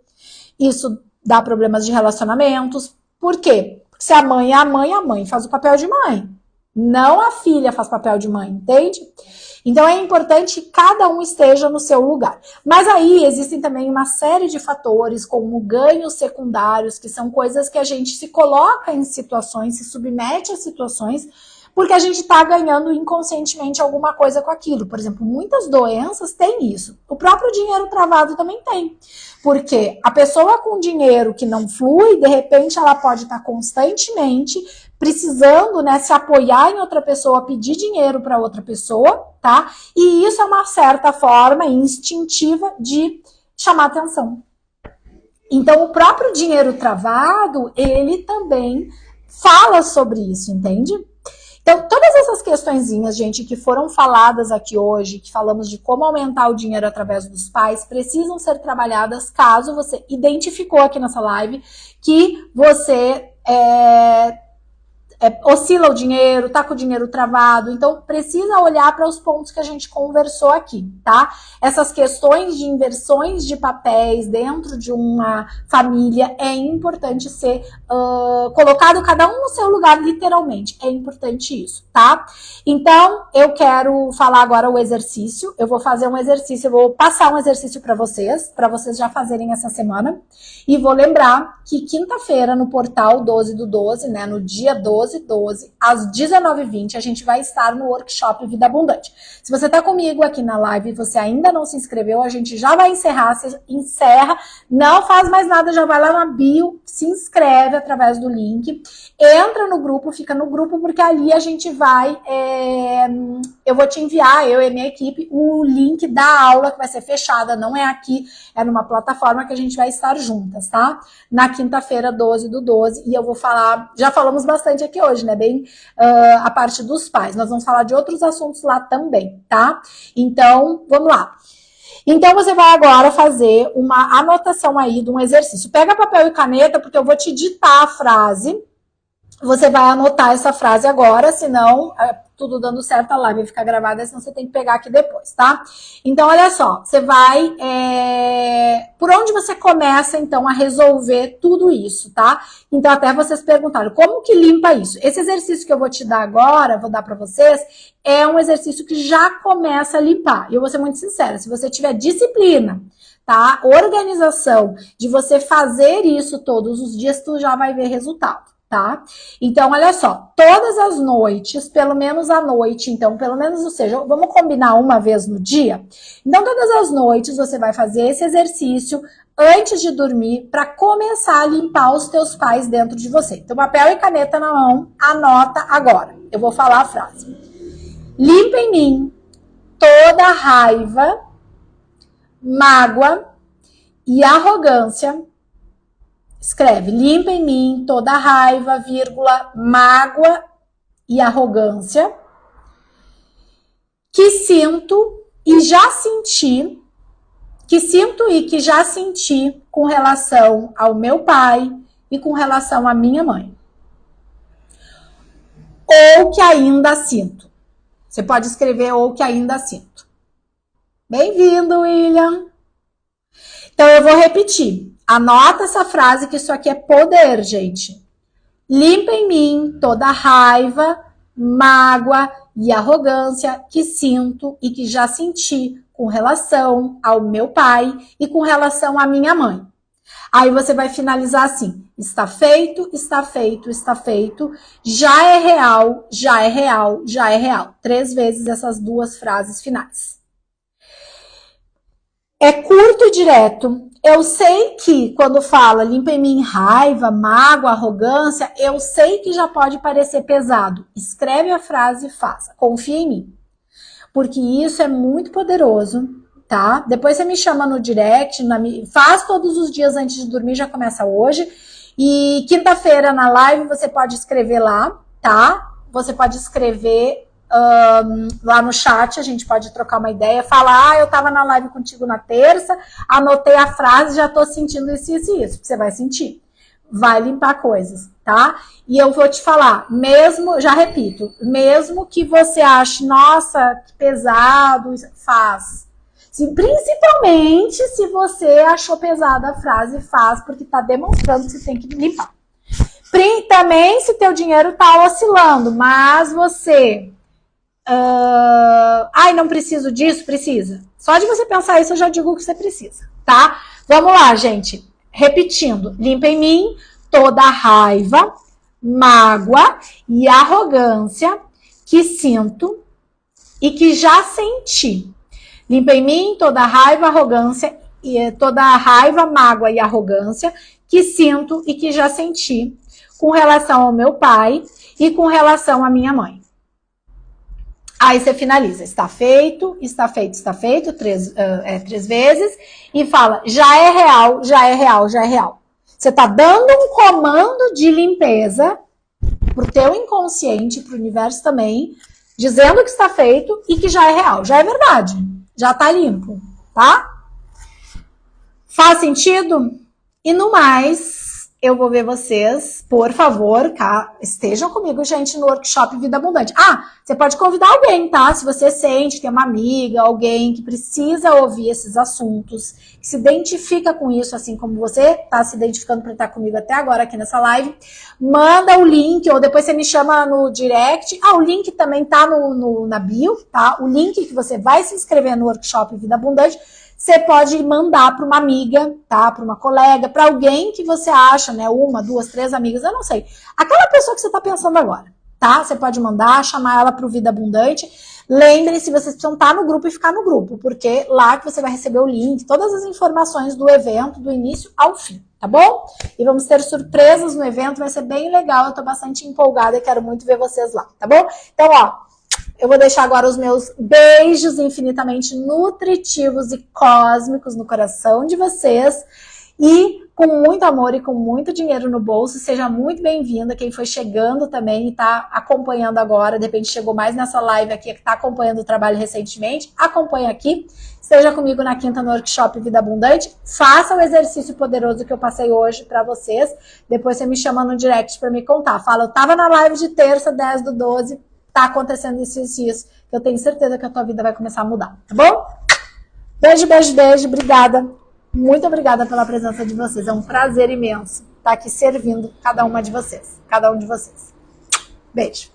isso dá problemas de relacionamentos. Por quê? Porque se a mãe é a mãe faz o papel de mãe. Não a filha faz papel de mãe, entende? Então é importante que cada um esteja no seu lugar. Mas aí existem também uma série de fatores, como ganhos secundários, que são coisas que a gente se coloca em situações, se submete a situações, porque a gente está ganhando inconscientemente alguma coisa com aquilo. Por exemplo, muitas doenças têm isso. O próprio dinheiro travado também tem. Porque a pessoa com dinheiro que não flui, de repente ela pode estar constantemente precisando, né, se apoiar em outra pessoa, pedir dinheiro para outra pessoa, tá? E isso é uma certa forma instintiva de chamar atenção. Então, o próprio dinheiro travado, ele também fala sobre isso, entende? Então, todas essas questõezinhas, gente, que foram faladas aqui hoje, que falamos de como aumentar o dinheiro através dos pais, precisam ser trabalhadas caso você identificou aqui nessa live que você oscila o dinheiro, tá com o dinheiro travado, então precisa olhar para os pontos que a gente conversou aqui, tá? Essas questões de inversões de papéis dentro de uma família é importante ser colocado cada um no seu lugar, literalmente, é importante isso, tá? Então, eu quero falar agora o exercício, eu vou fazer um exercício, eu vou passar um exercício para vocês já fazerem essa semana, e vou lembrar que quinta-feira no portal 12 do 12, né, no dia 12, às 19h20, a gente vai estar no workshop Vida Abundante. Se você está comigo aqui na live e você ainda não se inscreveu, a gente já vai encerrar, você encerra, não faz mais nada, já vai lá na bio, se inscreve através do link, entra no grupo, fica no grupo, porque ali a gente vai, eu vou te enviar, eu e a minha equipe, o link da aula que vai ser fechada, não é aqui, é numa plataforma que a gente vai estar juntas, tá? Na quinta-feira, 12 do 12, e eu vou falar, já falamos bastante aqui hoje, né, bem a parte dos pais, nós vamos falar de outros assuntos lá também, tá? Então, vamos lá. Então, você vai agora fazer uma anotação aí de um exercício. Pega papel e caneta, porque eu vou te ditar a frase, você vai anotar essa frase agora, senão, tudo dando certo, a live vai ficar gravada, senão você tem que pegar aqui depois, tá? Então, olha só, você vai... Por onde você começa, então, a resolver tudo isso, tá? Então, até vocês perguntaram, como que limpa isso? Esse exercício que eu vou te dar agora, vou dar pra vocês, é um exercício que já começa a limpar. E eu vou ser muito sincera, se você tiver disciplina, tá? Organização de você fazer isso todos os dias, tu já vai ver resultado. Tá? Então, olha só, todas as noites, pelo menos à noite, então, pelo menos, ou seja, vamos combinar uma vez no dia? Então, todas as noites você vai fazer esse exercício antes de dormir para começar a limpar os teus pais dentro de você. Então, papel e caneta na mão, anota agora. Eu vou falar a frase. Limpa em mim toda raiva, mágoa e arrogância Escreve, limpa em mim toda raiva, vírgula, mágoa e arrogância que sinto e já senti, com relação ao meu pai e com relação à minha mãe. Ou que ainda sinto. Você pode escrever ou que ainda sinto. Bem-vindo, William. Então, eu vou repetir. Anota essa frase, que isso aqui é poder, gente. Limpa em mim toda raiva, mágoa e arrogância que sinto e que já senti com relação ao meu pai e com relação à minha mãe. Aí você vai finalizar assim: está feito, está feito, está feito, já é real, já é real, já é real. 3 vezes essas 2 frases finais. É curto e direto. Eu sei que quando fala limpa em mim raiva, mágoa, arrogância, eu sei que já pode parecer pesado. Escreve a frase e faça. Confia em mim. Porque isso é muito poderoso, tá? Depois você me chama no direct, faz todos os dias antes de dormir, já começa hoje. E quinta-feira na live você pode escrever lá, tá? Você pode escrever lá no chat, a gente pode trocar uma ideia, falar, eu tava na live contigo na terça, anotei a frase, já tô sentindo isso, isso e isso, você vai sentir, vai limpar coisas, tá? E eu vou te falar, mesmo, já repito, mesmo que você ache, nossa, que pesado, faz. Principalmente se você achou pesada a frase, faz, porque tá demonstrando que você tem que limpar. Também se teu dinheiro tá oscilando, mas você não preciso disso, precisa. Só de você pensar isso, eu já digo que você precisa, tá? Vamos lá, gente. Repetindo. Limpa em mim toda raiva, mágoa e arrogância que sinto e que já senti. Limpa em mim toda raiva, arrogância e toda raiva, mágoa e arrogância que sinto e que já senti com relação ao meu pai e com relação à minha mãe. Aí você finaliza, está feito, está feito, está feito, 3 vezes, e fala, já é real, já é real, já é real. Você está dando um comando de limpeza pro teu inconsciente, pro universo também, dizendo que está feito e que já é real, já é verdade, já está limpo, tá? Faz sentido? E no mais, eu vou ver vocês, por favor, estejam comigo, gente, no workshop Vida Abundante. Você pode convidar alguém, tá? Se você sente, tem uma amiga, alguém que precisa ouvir esses assuntos, que se identifica com isso, assim como você tá se identificando para estar comigo até agora aqui nessa live, manda o link, ou depois você me chama no direct. O link também tá na bio, tá? O link que você vai se inscrever no workshop Vida Abundante, você pode mandar para uma amiga, tá? Para uma colega, para alguém que você acha, né? 1, 2, 3 amigas, eu não sei. Aquela pessoa que você está pensando agora, tá? Você pode mandar, chamar ela para o Vida Abundante. Lembrem-se, vocês precisam estar no grupo e ficar no grupo, porque lá que você vai receber o link, todas as informações do evento, do início ao fim, tá bom? E vamos ter surpresas no evento, vai ser bem legal, eu tô bastante empolgada e quero muito ver vocês lá, tá bom? Então, eu vou deixar agora os meus beijos infinitamente nutritivos e cósmicos no coração de vocês. E com muito amor e com muito dinheiro no bolso, seja muito bem-vinda. Quem foi chegando também e está acompanhando agora, de repente chegou mais nessa live aqui, que está acompanhando o trabalho recentemente, acompanha aqui. Esteja comigo na quinta no workshop Vida Abundante. Faça o exercício poderoso que eu passei hoje para vocês. Depois você me chama no direct para me contar. Fala, eu estava na live de terça, 10/12, tá acontecendo isso, que eu tenho certeza que a tua vida vai começar a mudar, tá bom? Beijo, beijo, beijo, obrigada. Muito obrigada pela presença de vocês. É um prazer imenso estar aqui servindo cada uma de vocês, cada um de vocês. Beijo.